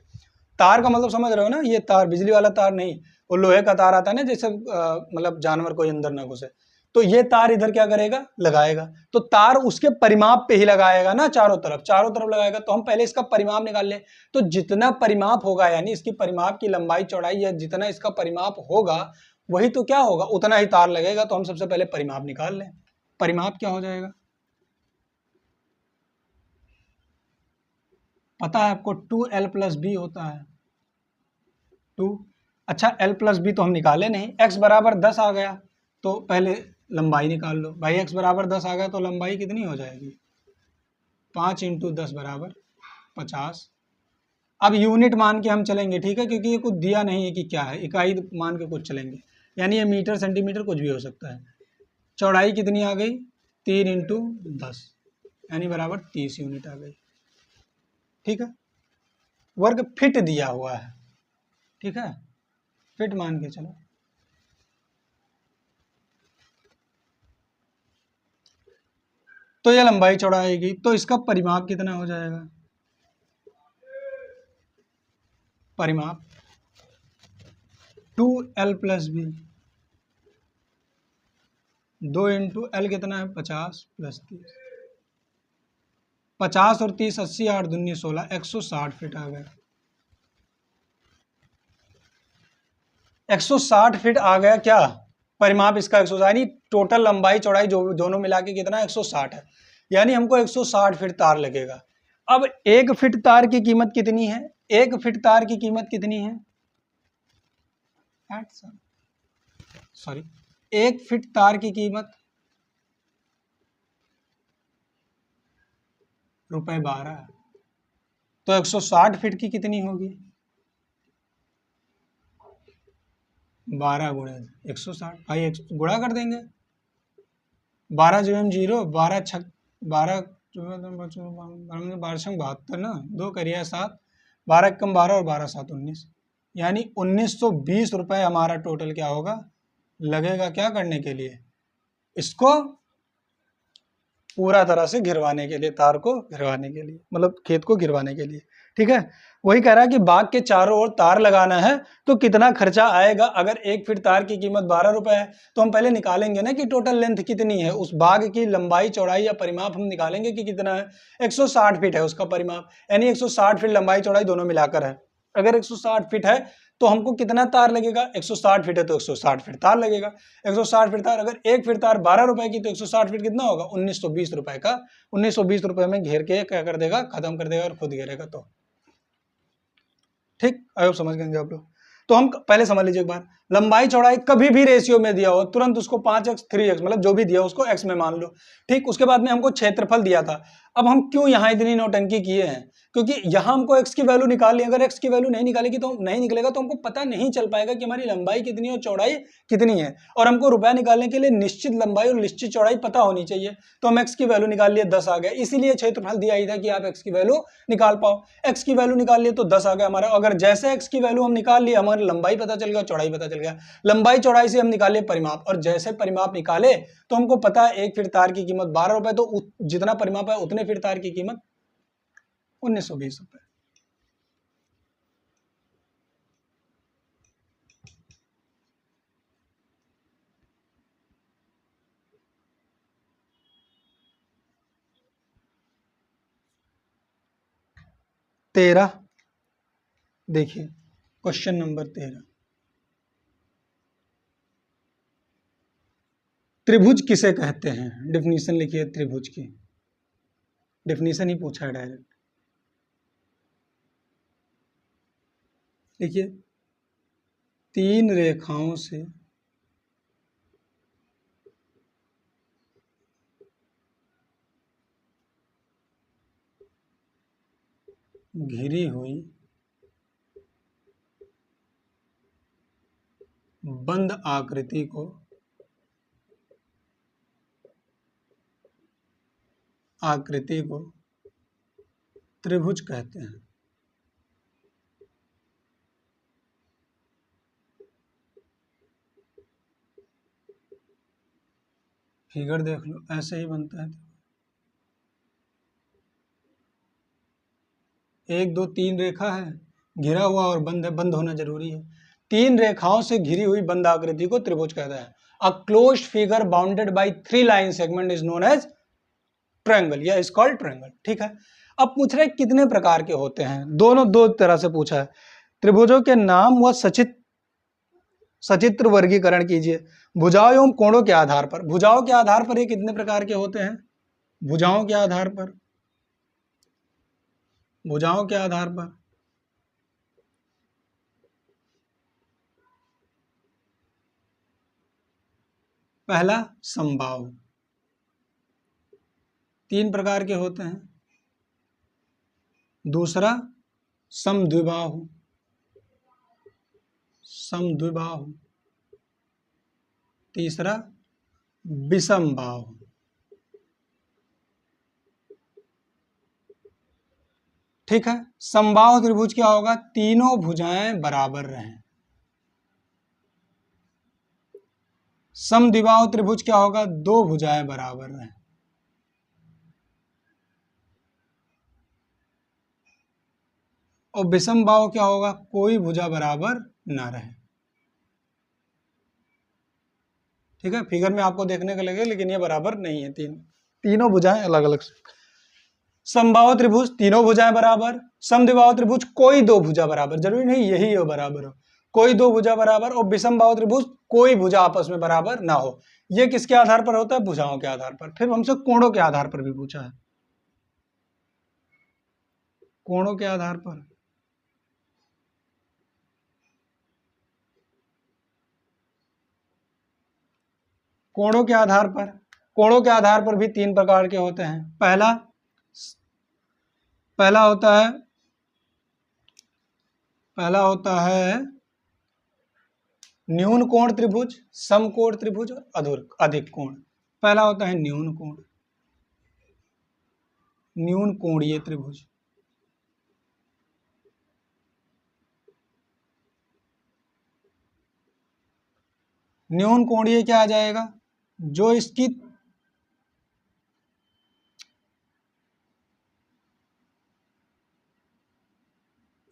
तार का मतलब समझ रहे हो ना, ये तार बिजली वाला तार नहीं, वो लोहे का तार आता है ना, जैसे मतलब जानवर कोई अंदर ना घुसे, तो ये तार इधर क्या करेगा, लगाएगा। तो तार उसके परिमाप पे ही लगाएगा ना, चारों तरफ लगाएगा। तो हम पहले इसका परिमाप निकाल लें। तो जितना परिमाप होगा, यानी इसकी परिमाप की लंबाई चौड़ाई या जितना इसका परिमाप होगा वही तो क्या होगा, उतना ही तार लगेगा। तो हम सबसे पहले परिमाप निकाल लें। परिमाप क्या हो जाएगा, पता है आपको, 2l + b होता है 2। अच्छा l + b तो हम निकाले नहीं, x बराबर 10 आ गया तो पहले लंबाई निकाल लो। भाई x बराबर 10 आ गया तो लंबाई कितनी हो जाएगी, 5 × 10 = 50। अब यूनिट मान के हम चलेंगे, ठीक है, क्योंकि ये कुछ दिया नहीं है कि क्या है, इकाई मान के कुछ चलेंगे, यानी ये मीटर सेंटीमीटर कुछ भी हो सकता है। चौड़ाई कितनी आ गई, 3 × 10 यानी बराबर 30 यूनिट आ गई। ठीक है, वर्ग फिट दिया हुआ है, ठीक है, फिट मान के चलो। तो ये लंबाई चौड़ाई आएगी, तो इसका परिमाप कितना हो जाएगा, परिमाप 2l + b, 2 × l कितना है 50 + 30, 50 और 30 80 8 दूनी 16, 160 फिट आ गया। 160 फिट आ गया क्या, परिमाप इसका 160, यानी टोटल लंबाई चौड़ाई जो दोनों मिला के कितना 160 है, यानी हमको 160 फिट तार लगेगा। अब एक फिट तार की कीमत कितनी है, एक फिट तार की कीमत कितनी है, सॉरी, एक फिट तार की कीमत ₹12। तो 160 फिट की कितनी होगी, 12 × 160। भाई गुणा कर देंगे, 12 × 0, 12 छक 12 12 छक 72 ना, 2 करिए 7, 12 कम 12 और 12 7 19, यानी 1920 रुपये हमारा टोटल क्या होगा, लगेगा क्या करने के लिए, इसको पूरा तरह से घिरवाने के लिए, तार को घिरवाने के लिए, मतलब खेत को घिरवाने के लिए। ठीक है, वही कह रहा है कि बाग के चारों ओर तार लगाना है तो कितना खर्चा आएगा। अगर एक फीट तार की कीमत 12 रुपए है तो हम पहले निकालेंगे ना कि टोटल लेंथ कितनी है, उस बाग की लंबाई चौड़ाई या परिमाप हम निकालेंगे कि कितना है, 160 फीट है उसका परिमाप, यानी 160 फीट लंबाई चौड़ाई दोनों मिलाकर है। अगर 160 फीट है तो हमको कितना तार लगेगा, 160 फीट है तो 160 फीट तार लगेगा। 160 फीट तार, अगर एक फीट तार 12 रुपए की तो 160 फीट कितना होगा, 1920 रुपए का। 1920 रुपए में घेर के क्या कर देगा, खत्म कर देगा और खुद घेरेगा। तो ठीक, आई समझ गए आप लोग। तो हम पहले समझ लीजिए एक बार, लंबाई चौड़ाई कभी भी रेशियो में दिया हो तुरंत उसको 5x 3x मतलब जो भी दिया उसको x में मान लो। ठीक, उसके बाद में हमको क्षेत्रफल दिया था। अब हम क्यों यहाँ इतनी नौटंकी किए हैं, क्योंकि यहाँ हमको x की वैल्यू निकालनी, अगर x की वैल्यू नहीं निकालेगी तो नहीं निकलेगा तो हमको पता नहीं चल पाएगा कि हमारी लंबाई कितनी है और चौड़ाई कितनी है। और हमको रुपया निकालने के लिए निश्चित लंबाई और निश्चित चौड़ाई पता होनी चाहिए। तो हम x की वैल्यू निकाल लिए, 10 आ गया, इसीलिए क्षेत्रफल दिया ही था कि आप x की वैल्यू निकाल पाओ। x की वैल्यू निकाल लिए तो 10 आ गया हमारा। अगर जैसे x की वैल्यू हम निकाल लिए हमारी लंबाई पता चल गया, चौड़ाई पता चल गया। लंबाई चौड़ाई से हम निकाले परिमाप, और जैसे परिमाप निकाले तो हमको पता है एक फीट तार की कीमत 12 रुपए, तो जितना परिमाप है उतने फीट तार की कीमत 1920 रुपए। तेरह देखिए, क्वेश्चन नंबर 13, त्रिभुज किसे कहते हैं, डेफिनेशन लिखिए त्रिभुज की, डेफिनेशन ही पूछा है डायरेक्ट। देखिए, तीन रेखाओं से घिरी हुई बंद आकृति को त्रिभुज कहते हैं। फिगर देख लो, ऐसे ही बनता है। 1 2 3 रेखा है, घिरा हुआ और बंद है, बंद होना जरूरी है। तीन रेखाओं से घिरी हुई बंद आकृति को त्रिभुज कहता है। A closed figure bounded by 3 line segment is known as triangle या इज कॉल्ड ट्रायंगल। ठीक है, अब पूछ रहे कितने प्रकार के होते हैं, दोनों दो तरह से पूछा है। त्रिभुजों के नाम व सचित्र वर्गीकरण कीजिए भुजाओं एवं कोणों के आधार पर। भुजाओं के आधार पर ये कितने प्रकार के होते हैं? भुजाओं के आधार पर, भुजाओं के आधार पर पहला समबाहु, 3 प्रकार के होते हैं। दूसरा समद्विबाहु, समद्विबाहु। तीसरा विषमबाहु। ठीक है, समबाहु त्रिभुज क्या होगा? तीनों भुजाएं बराबर रहें। समद्विबाहु त्रिभुज क्या होगा? 2 भुजाएं बराबर रहें। और विषमबाहु क्या होगा? कोई भुजा बराबर ना रहे। ठीक है, फिगर में आपको देखने को लगेगा लेकिन ये बराबर नहीं है, तीनों भुजाएं अलग अलग। समबाहु त्रिभुज तीनों भुजाएं बराबर, समद्विबाहु त्रिभुज कोई 2 भुजा बराबर, जरूरी नहीं यही हो बराबर हो, कोई 2 भुजा बराबर। और विषमबाहु त्रिभुज कोई भुजा आपस में बराबर ना हो। ये किसके आधार पर होता है? भुजाओं के आधार पर। फिर हमसे कोणों के आधार पर भी पूछा है, कोणों के आधार पर कोणों के आधार पर कोणों के आधार पर भी 3 प्रकार के होते हैं। पहला होता है न्यून कोण त्रिभुज, समकोण त्रिभुज और अधिक कोण। पहला होता है न्यून कोण, न्यून कोणीय त्रिभुज। न्यून कोणीय क्या आ जाएगा? जो इसकी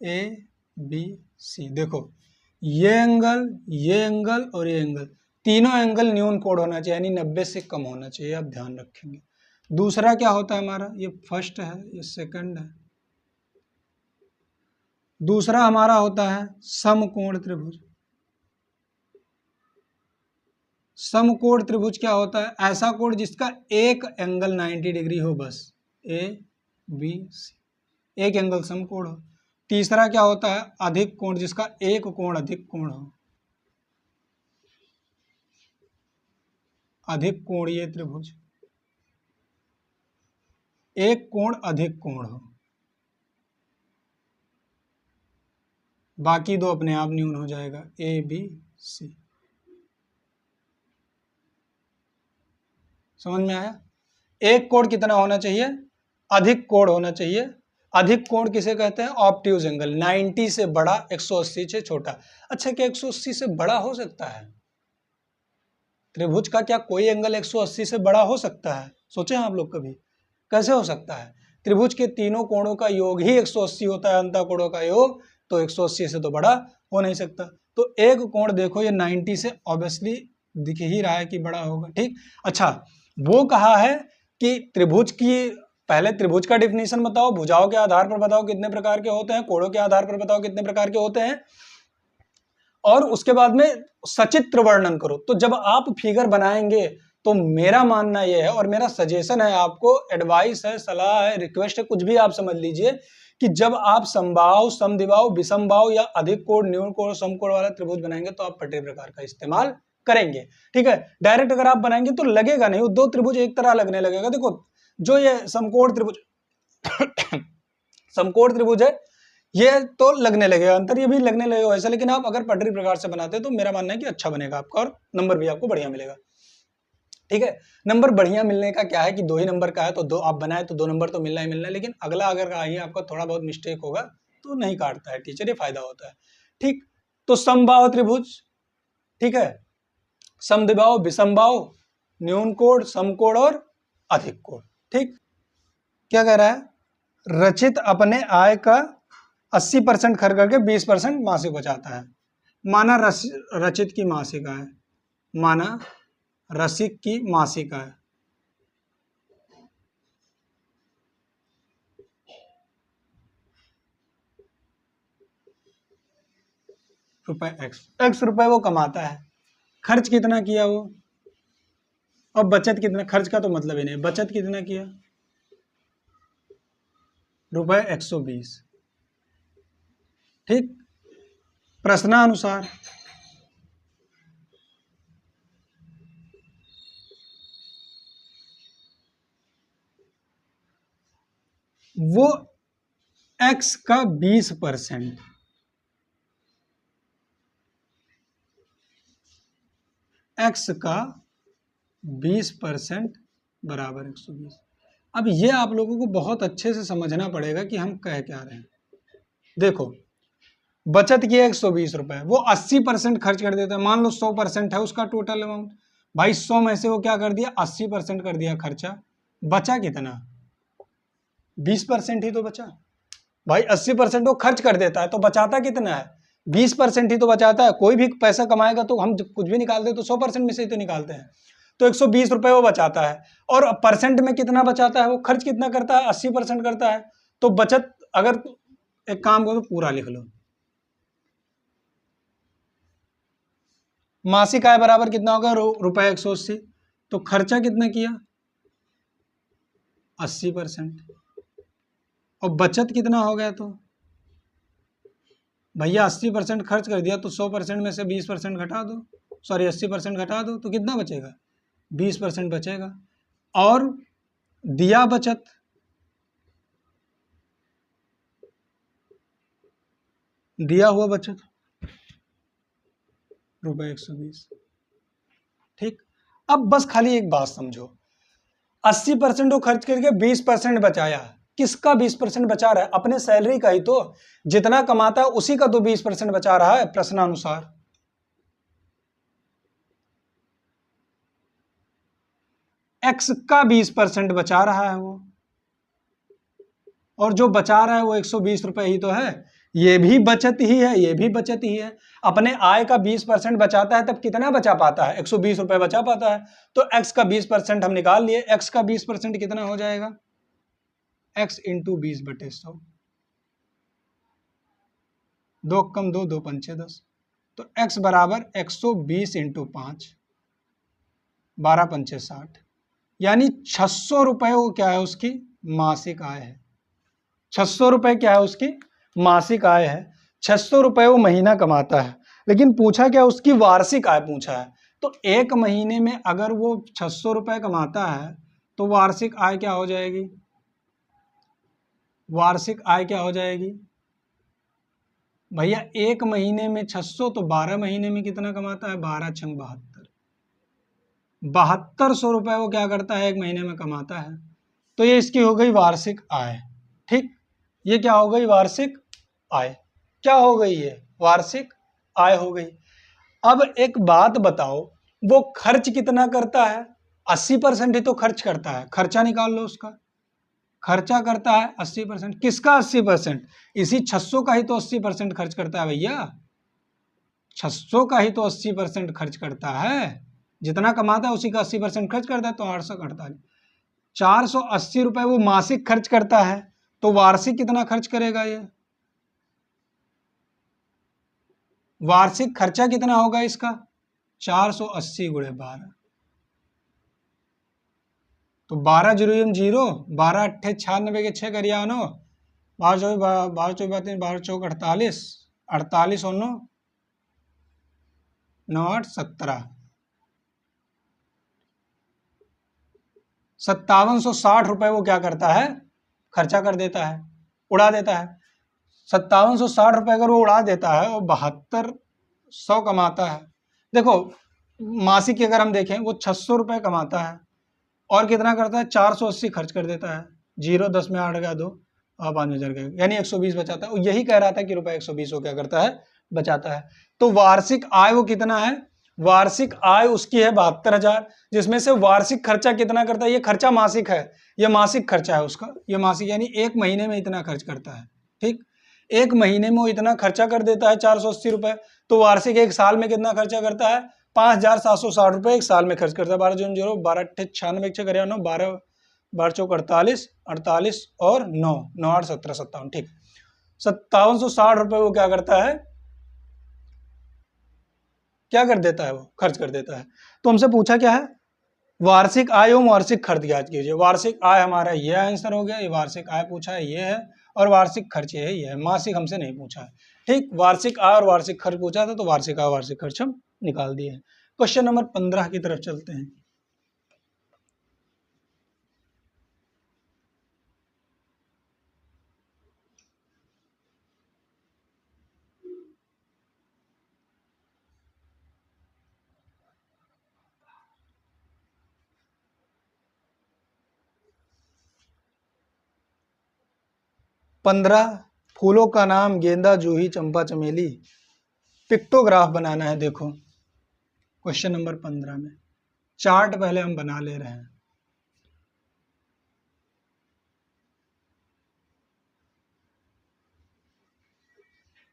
ए बी सी, देखो ये एंगल और ये एंगल, तीनों एंगल न्यून कोण होना चाहिए, यानी 90 से कम होना चाहिए, आप ध्यान रखेंगे। दूसरा क्या होता है हमारा? ये फर्स्ट है, ये सेकंड है। दूसरा हमारा होता है समकोण त्रिभुज। समकोण त्रिभुज क्या होता है? ऐसा कोण जिसका एक एंगल 90 डिग्री हो, बस ए बी सी, एक एंगल समकोण हो। तीसरा क्या होता है? अधिक कोण, जिसका एक कोण अधिक कोण हो, अधिक कोणीय त्रिभुज, एक कोण अधिक कोण हो। बाकी 2 अपने आप न्यून हो जाएगा, ए बी सी। समझ में आया? एक कोण कितना होना चाहिए? अधिक कोण होना चाहिए। अधिक कोण किसे कहते हैं? ऑब्ट्यूज एंगल, 90 से बड़ा, 180 से छोटा। अच्छा, क्या 180 से बड़ा हो सकता है? त्रिभुज का क्या कोई एंगल 180 से बड़ा हो सकता है? सोचे आप लोग कभी? कैसे हो सकता है? त्रिभुज के तीनों कोणों का योग ही 180 होता है, अंतः कोणों का योग, तो 180 से तो बड़ा हो नहीं सकता। तो एक कोण देखो ये 90 से ऑब्वियसली दिख ही रहा है कि बड़ा होगा। ठीक, अच्छा, वो कहा है कि त्रिभुज की, पहले त्रिभुज का डिफिनीशन बताओ, भुजाओं के आधार पर बताओ कितने प्रकार के होते हैं, कोणों के आधार पर बताओ कितने प्रकार के होते हैं, और उसके बाद में सचित्र वर्णन करो। तो जब आप फिगर बनाएंगे तो मेरा मानना यह है और मेरा सजेशन है आपको, एडवाइस है, सलाह है, रिक्वेस्ट है, कुछ भी आप समझ लीजिए, कि जब आप समबाहु, समद्विबाहु, विषमबाहु या अधिक कोण, न्यून कोण, समकोण वाला त्रिभुज बनाएंगे तो आप पट्टे प्रकार का इस्तेमाल करेंगे। ठीक है, डायरेक्ट अगर आप बनाएंगे तो लगेगा नहीं, वो 2 त्रिभुज एक तरह लगने लगेगा। देखो जो ये समकोण त्रिभुज समकोण त्रिभुज है, ये तो लगने लगेगा अंतर, ये भी लगने लगेगा वैसा, लेकिन आप अगर पटरी प्रकार से बनाते हैं तो मेरा मानना है कि अच्छा बनेगा आपका और नंबर भी आपको बढ़िया मिलेगा। ठीक है, नंबर बढ़िया मिलने का क्या है कि 2 ही नंबर का है, तो 2 आप बनाए तो 2 नंबर तो मिलना ही मिलना है, लेकिन अगला अगर ही आपका थोड़ा बहुत मिस्टेक होगा तो नहीं काटता है टीचर, ये फायदा होता है। ठीक, तो समबाहु त्रिभुज, ठीक है, समद्विबाहु, विषमबाहु, न्यून कोण, समकोण और अधिक कोण। ठीक, क्या कह रहा है? रचित अपने आय का 80% खर्च करके 20% मासिक बचाता है। माना रचित की मासिक आय, माना रसिक की मासिक आय, रुपए एक्स रुपए वो कमाता है, खर्च कितना किया वो, और बचत कितना, खर्च का तो मतलब ही नहीं, बचत कितना किया, रुपए 120। ठीक, प्रश्नानुसार वो एक्स का 20%, एक्स का 20% बराबर 120। अब ये आप लोगों को बहुत अच्छे से समझना पड़ेगा कि हम कह क्या रहे हैं। देखो, बचत की 120 रुपए, वो 80% खर्च कर देता है। मान लो 100% है उसका टोटल अमाउंट, भाई 100 में से वो क्या कर दिया, 80% कर दिया खर्चा, बचा कितना, 20% ही तो बचा। भाई 80% वो खर्च कर देता है तो बचाता कितना है, 20% ही तो बचाता है। कोई भी पैसा कमाएगा तो हम कुछ भी निकालते हैं तो 100% में से ही तो निकालते हैं। तो 120 रुपए वो बचाता है, और परसेंट में कितना बचाता है, वो खर्च कितना करता है, 80% करता है। तो बचत, अगर एक काम करो, पूरा लिख लो, मासिक आय बराबर कितना होगा, रुपए 180। तो खर्चा कितना किया, 80%, और बचत कितना हो गया, तो भैया 80% खर्च कर दिया तो 100% में से 20% घटा दो, सॉरी 80% घटा दो, तो कितना बचेगा, 20% बचेगा। और दिया बचत, दिया हुआ बचत रुपए 120। ठीक, अब बस खाली एक बात समझो, 80% वो खर्च करके 20% बचाया, किसका 20% बचा रहा है, अपने सैलरी का ही तो, जितना कमाता है उसी का तो 20% बचा रहा है प्रश्नानुसार। एक्स का 20% बचा रहा है वो, और जो बचा रहा है वो 120 रुपए ही तो है, ये भी बचत ही है, ये भी बचत ही है। अपने आय का 20% बचाता है तब कितना बचा पाता है, 120 रुपए बचा पाता है। तो एक्स का 20% हम निकाल लिए, एक्स का 20% कितना हो जाएगा, एक्स इंटू 20/100, 2 कम 2, 2 पंचे 10, तो एक्स बराबर 120 इंटू 5, 12 पंचे 60, यानी 600 रुपए वो क्या है, उसकी मासिक आय है। 600 रुपए क्या है, उसकी मासिक आय है। 600 रुपए वो महीना कमाता है, लेकिन पूछा क्या, उसकी वार्षिक आय पूछा है। तो एक महीने में अगर वो 600 रुपए कमाता है तो वार्षिक आय क्या हो जाएगी, वार्षिक आय क्या हो जाएगी भैया, एक महीने में 600, तो 12 महीने में कितना कमाता है, 12 छंग 72, 7200 रुपए वो क्या करता है, एक महीने में कमाता है। तो ये इसकी हो गई वार्षिक आय। ठीक, ये क्या हो गई, वार्षिक आय। क्या हो गई, ये वार्षिक आय हो गई। अब एक बात बताओ, वो खर्च कितना करता है, 80% ही तो खर्च करता है, खर्चा निकाल लो उसका, खर्चा करता है 80%, किसका 80%, इसी 600 का ही तो 80% खर्च करता है भैया, 600 का ही तो 80% खर्च करता है, जितना कमाता है उसी का 80% खर्च करता है। तो 848, 480 रुपए वो मासिक खर्च करता है, तो वार्षिक कितना खर्च करेगा, ये वार्षिक खर्चा कितना होगा इसका, 480 गुणे 12, तो 12 जीरो 0, 12 अट्ठे 96 के 6 करिया 9, 12 24 12 चौक 48, 48 और 9 9 8 17, 5760 रुपए वो क्या करता है, खर्चा कर देता है, उड़ा देता है। 5760 रुपए अगर वो उड़ा देता है और 7200 कमाता है, देखो मासिक की अगर हम देखें, वो 600 रुपए कमाता है और कितना करता है, 480 खर्च कर देता है, 0 10 में 8 गया 2 और 5 में 4 गया, यानी 120 बचाता है। यही कह रहा था कि रुपए 120 वो क्या करता है, बचाता है। तो वार्षिक आय वो कितना है, वार्षिक आय उसकी है 72,000, जिसमें से वार्षिक खर्चा कितना करता है, ये खर्चा मासिक है, ये मासिक खर्चा है उसका, ये मासिक यानी एक महीने में इतना खर्च करता है। ठीक, एक महीने में वो इतना खर्चा कर देता है 480 रुपए, तो वार्षिक एक साल में कितना खर्चा करता है, ₹5,760 एक साल में खर्च करता है। 12 12 96 करे 9 12 12 चौक 48 48 और 9 9 8 17 57 ठीक। ₹5760 वो क्या करता है, क्या कर देता है, वो खर्च कर देता है। तो हमसे पूछा क्या है, वार्षिक आय एवं वार्षिक खर्च ज्ञात कीजिए। वार्षिक आय हमारा ये आंसर हो गया, ये वार्षिक आय पूछा है ये है, और वार्षिक खर्च ये है ये है, मासिक हमसे नहीं पूछा है। ठीक, वार्षिक आय और वार्षिक खर्च पूछा था तो वार्षिक आय वार्षिक खर्च हम निकाल दिए हैं। क्वेश्चन नंबर 15 की तरफ चलते हैं। पंद्रह, फूलों का नाम गेंदा, जूही, चंपा, चमेली। पिक्टोग्राफ बनाना है। देखो क्वेश्चन नंबर 15 में चार्ट पहले हम बना ले रहे हैं।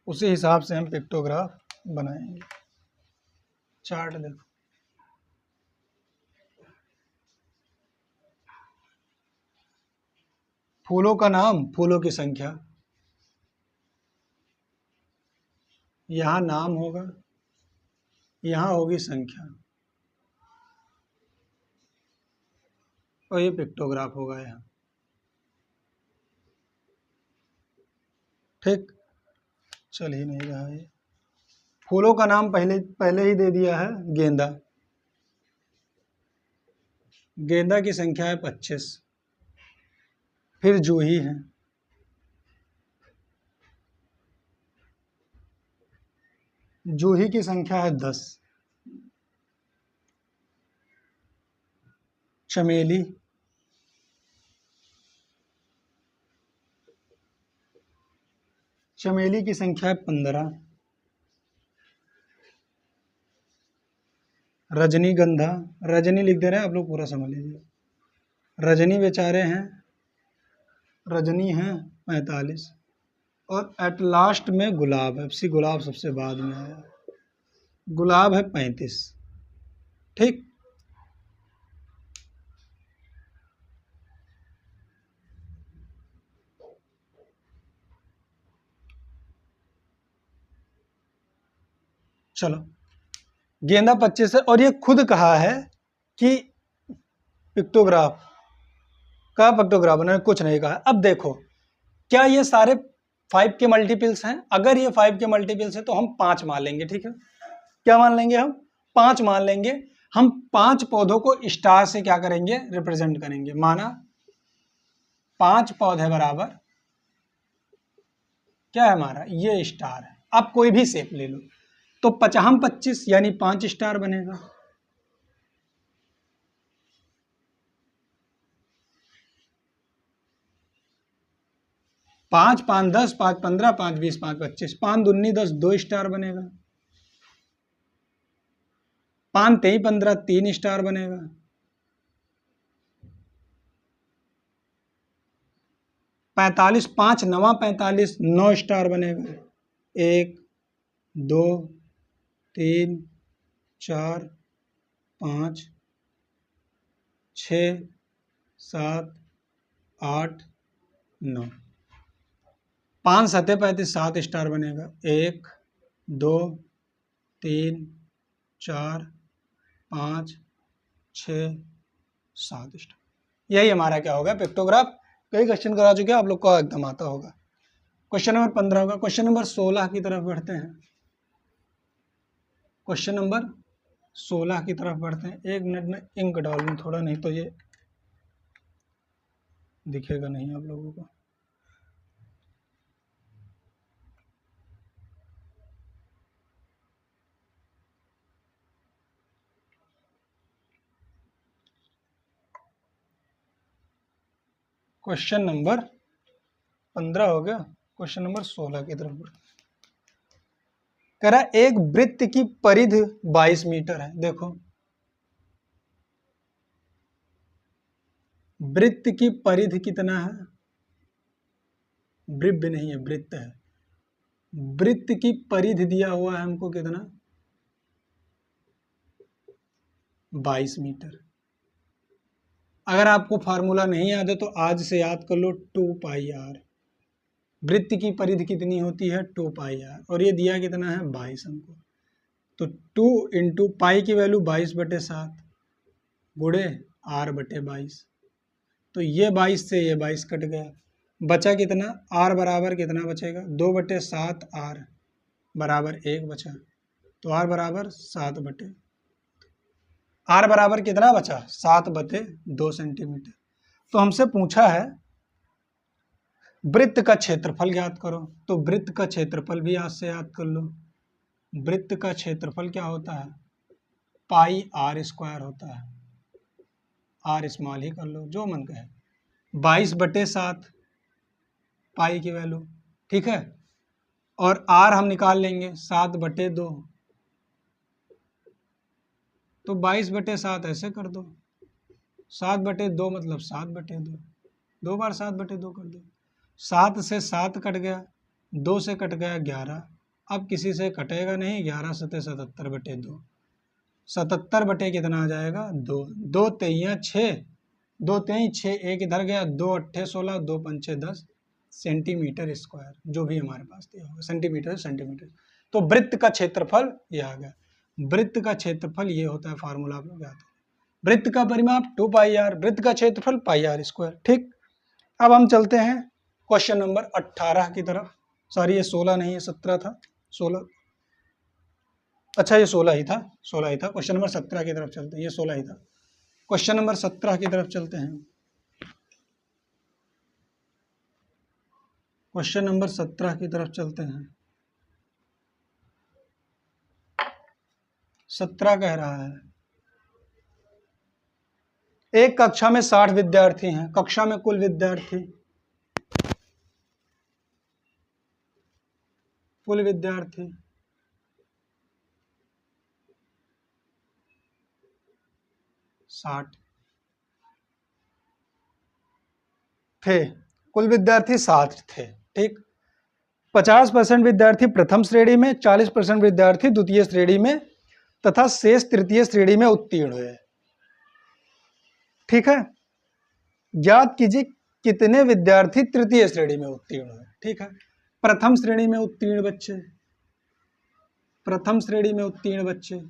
उसी हिसाब से हम पिक्टोग्राफ बनाएंगे। चार्ट देखो, फूलों का नाम, फूलों की संख्या, यहां नाम होगा, यहां होगी संख्या, और ये पिक्टोग्राफ होगा यहाँ। ठीक, चल ही नहीं रहा है। फूलों का नाम पहले पहले ही दे दिया है, गेंदा। गेंदा की संख्या है 25। फिर जूही है, जूही की संख्या है 10। चमेली, चमेली की संख्या है 15। रजनीगंधा, रजनी लिख दे रहे हैं आप लोग, पूरा समझ लीजिए। रजनी बेचारे हैं, रजनी है 45, और एट लास्ट में गुलाब है। सी गुलाब सबसे बाद में आया, गुलाब है 35। ठीक, चलो गेंदा 25 है, और ये खुद कहा है कि पिक्टोग्राफ का पिक्टोग्राफ ने कुछ नहीं कहा। अब देखो, क्या ये सारे 5 के मल्टीपल्स हैं? अगर ये 5 के मल्टीपल्स है तो हम 5 मान लेंगे। ठीक है, क्या मान लेंगे हम? 5 मान लेंगे। हम 5 पौधों को स्टार से क्या करेंगे, रिप्रेजेंट करेंगे। माना 5 पौधे बराबर क्या है हमारा, ये स्टार है। आप कोई भी शेप ले लो, तो 50 25 यानी 5 स्टार बनेगा। 5 5 10, 5 15, 5 20, 5 25, 5 दूनी 10, 2 स्टार बनेगा। 5 23 15, 3 स्टार बनेगा। 45 5 9 45, 9 स्टार बनेगा। 1 2 3 4 5 6 7 8 9, 5 7 35, 7 स्टार बनेगा। 1 2 3 4 5 6 7 स्टार। यही हमारा क्या होगा, पिक्टोग्राफ। कई क्वेश्चन करा चुके हैं, आप लोग को एकदम आता होगा। क्वेश्चन नंबर 15 होगा। क्वेश्चन नंबर 16 की तरफ बढ़ते हैं। क्वेश्चन नंबर 16 की तरफ बढ़ते हैं। 1 मिनट में इंक डाल लूँ थोड़ा, नहीं तो ये दिखेगा नहीं आप लोगों को। क्वेश्चन नंबर 15 हो गया। क्वेश्चन नंबर 16 की तरफ बढ़ते हैं। कह रहा है एक वृत्त की परिधि 22 मीटर है। देखो, वृत्त की परिधि कितना है, वृत्त नहीं है, वृत्त है। वृत्त की परिधि दिया हुआ है हमको कितना, 22 मीटर। अगर आपको फार्मूला नहीं याद है तो आज से याद कर लो, 2 पाई आर। वृत्त की परिधि कितनी होती है, 2 पाई आर, और ये दिया कितना है, 22 हमको। तो 2 इंटू पाई की वैल्यू 22/7 गुणे r/22। तो ये 22 से ये 22 कट गया, बचा कितना, r बराबर कितना बचेगा, 2/7 r बराबर 1 बचा। तो r बराबर 7/, r बराबर कितना बचा, 7/2 सेंटीमीटर। तो हमसे पूछा है वृत्त का क्षेत्रफल ज्ञात करो, तो वृत्त का क्षेत्रफल भी आज से याद कर लो। वृत्त का क्षेत्रफल क्या होता है, पाई r² होता है, r स्मॉल ही कर लो जो मन का है, 22/7 पाई की वैल्यू, ठीक है। और r हम निकाल लेंगे 7/2, तो 22/7 ऐसे कर दो, 7/2 मतलब 7/2, 2 बार 7/2 कर दो। 7 से 7 कट गया, 2 से कट गया 11, अब किसी से कटेगा नहीं, 11 7 77/2, 77 कितना आ जाएगा, 2, 2 3 6, 2 3 6, एक इधर गया, 2 8 16, 2 5 10 सेंटीमीटर स्क्वायर, जो भी हमारे पास दिया होगा, सेंटीमीटर। तो वृत्त का क्षेत्रफल ये आ गया। वृत्त का क्षेत्रफल ये होता है, फार्मूला आप लोग याद है, वृत्त का परिमाप 2 पाई आर, वृत्त का क्षेत्रफल पाई r²। ठीक, अब हम चलते हैं क्वेश्चन नंबर 18 की तरफ। सॉरी ये 16 नहीं है, 17 था, 16, अच्छा ये 16 ही था, 16 ही था। क्वेश्चन नंबर 17 की तरफ चलते हैं, ये 16 ही था। क्वेश्चन नंबर 17 की तरफ चलते हैं। क्वेश्चन नंबर 17 की तरफ चलते हैं। 17 कह रहा है, एक कक्षा में 60 विद्यार्थी हैं, कक्षा में कुल विद्यार्थी 60 थे, कुल विद्यार्थी 60 थे, ठीक। 50% विद्यार्थी प्रथम श्रेणी में, 40% विद्यार्थी द्वितीय श्रेणी में तथा शेष तृतीय श्रेणी में उत्तीर्ण हुए, ठीक है। ज्ञात कीजिए कितने विद्यार्थी तृतीय श्रेणी में उत्तीर्ण हुए, ठीक है। प्रथम श्रेणी में उत्तीर्ण बच्चे, प्रथम श्रेणी में उत्तीर्ण बच्चे,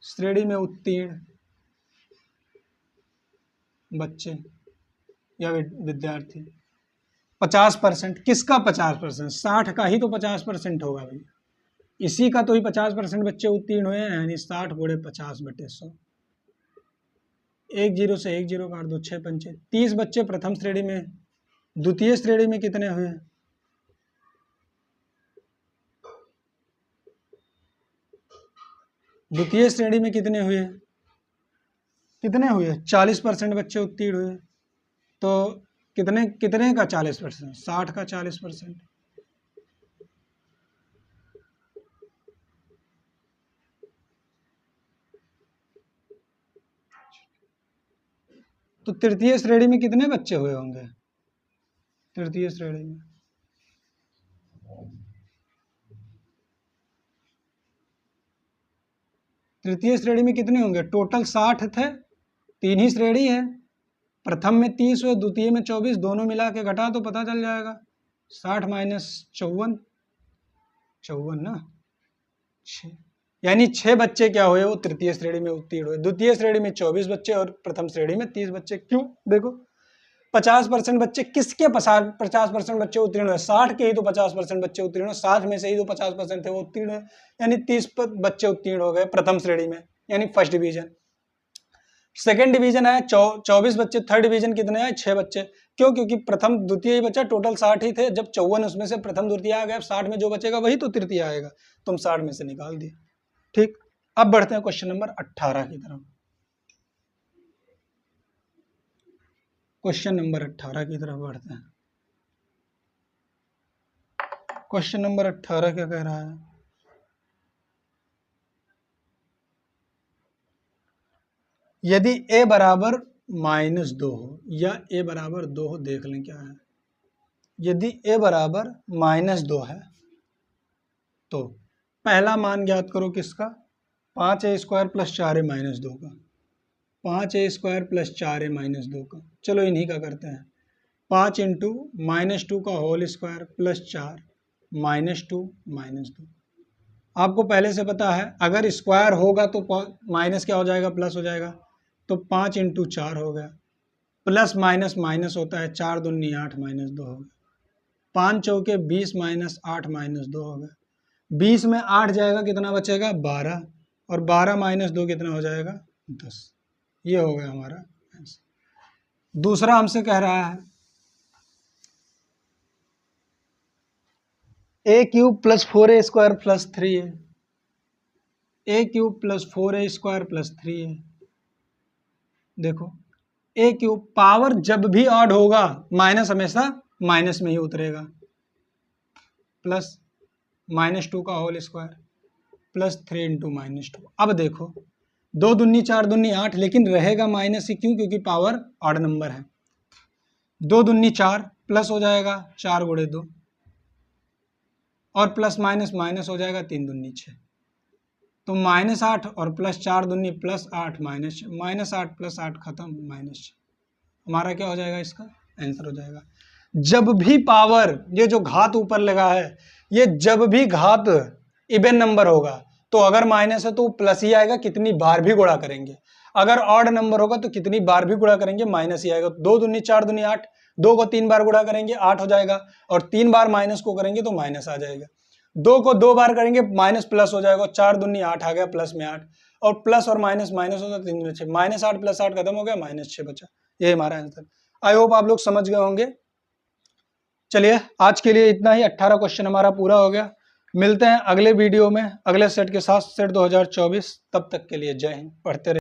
श्रेणी में उत्तीर्ण बच्चे या विद्यार्थी 50%, किसका 50%, 60 का ही तो 50% होगा भाई, इसी का तो ही 50% बच्चे उत्तीर्ण हुए हैं, यानी 60 गुणे 50/100। 1 0 से 1 0 काट दो, 6 पंचे 30 बच्चे प्रथम श्रेणी में, द्वितीय श्रेणी में कितने हुए, द्वितीय श्रेणी में कितने हुए, 40% बच्चे उत्तीर्ण हुए। तो कितने कितने का 40%, 60 का 40%, तो तृतीय श्रेणी में कितने बच्चे हुए होंगे, तृतीय श्रेणी में कितने होंगे, टोटल 60 थे, 3 ही श्रेणी है, प्रथम में 30 हुए, द्वितीय में 24, दोनों मिला के घटा तो पता चल जाएगा, 60 माइनस 54 ना, 6, यानी 6 बच्चे क्या हुए, वो तृतीय श्रेणी में उत्तीर्ण हुए। द्वितीय श्रेणी में 24 बच्चे और प्रथम श्रेणी में 30 बच्चे। क्यों, देखो 50% बच्चे किसके 50% बच्चे उत्तीर्ण हुए, 60 के ही तो 50% बच्चे उत्तीर्ण हुए, 60 में से ही तो 50% थे वो उत्तीर्ण हुए, यानी 30 बच्चे उत्तीर्ण हो गए प्रथम श्रेणी में, यानी फर्स्ट डिवीजन। सेकंड डिवीजन आया 24 बच्चे, थर्ड डिवीजन कितने आए, 6 बच्चे। क्यों, क्योंकि प्रथम द्वितीय ही बच्चा, टोटल 60 ही थे, जब 54 उसमें से प्रथम द्वितीय आ गया, 60 में जो बचेगा वही तो तृतीय आएगा, तुम 60 में से निकाल दिए, ठीक। अब बढ़ते हैं क्वेश्चन नंबर 18 की तरफ। क्वेश्चन नंबर 18 की तरफ बढ़ते हैं। क्वेश्चन नंबर 18 क्या कह रहा है, यदि a बराबर -2 हो या a बराबर 2 हो, देख लें क्या है। यदि a बराबर -2 है तो पहला मान ज्ञात करो किसका, 5a² प्लस 4a माइनस 2 का, 5a² प्लस 4a माइनस 2 का। चलो इन्हीं का करते हैं। 5 इंटू -2 का होल स्क्वायर प्लस 4 -2 -2। आपको पहले से पता है अगर स्क्वायर होगा तो माइनस क्या हो जाएगा, प्लस हो जाएगा। तो 5 इंटू 4 हो गया, प्लस माइनस माइनस होता है, 4 दूनी 8 माइनस 2 हो गया। 5 चौके 20 माइनस 8 माइनस 2 हो गया। 20 में 8 जाएगा, कितना बचेगा 12, और 12 माइनस 2 कितना हो जाएगा 10। ये हो गया हमारा आंसर। दूसरा हमसे कह रहा है a³ plus 4a² plus 3a, a³ plus 4a² plus 3a। देखो a³ पावर जब भी ऑड होगा माइनस हमेशा माइनस में ही उतरेगा, प्लस -2 का होल स्क्वायर प्लस 3 इंटू -2। अब देखो 2 दूनी 4 दूनी 8, लेकिन रहेगा माइनस ही, क्यों, क्योंकि पावर ऑड नंबर है। 2 दूनी 4 प्लस हो जाएगा 4 गुणे 2, और प्लस माइनस माइनस हो जाएगा 3 दूनी 6। तो -8 और प्लस 4 दूनी प्लस 8 -8 प्लस 8 खत्म -6। हमारा क्या हो जाएगा, इसका आंसर हो जाएगा। जब भी पावर, ये जो घात ऊपर लगा है, ये जब भी घात इवन नंबर होगा तो अगर माइनस है तो प्लस ही आएगा, कितनी बार भी गुणा करेंगे। अगर ऑड नंबर होगा तो कितनी बार भी गुणा करेंगे माइनस ही आएगा। 2 दूनी 4 दूनी 8, 2 को 3 बार गुणा करेंगे 8 हो जाएगा, और 3 बार माइनस को करेंगे तो माइनस आ जाएगा। 2 को 2 बार करेंगे माइनस प्लस हो जाएगा, 4 दूनी 8 आ गया, प्लस में 8, और प्लस और माइनस माइनस होता 3 में 6, -8 प्लस 8 खत्म हो गया, -6 बचा। ये हमारा आंसर। आई होप आप लोग समझ गए होंगे। चलिए आज के लिए इतना ही, 18 क्वेश्चन हमारा पूरा हो गया। मिलते हैं अगले वीडियो में अगले सेट के साथ, सेट 2024। तब तक के लिए जय हिंद, पढ़ते रहिए।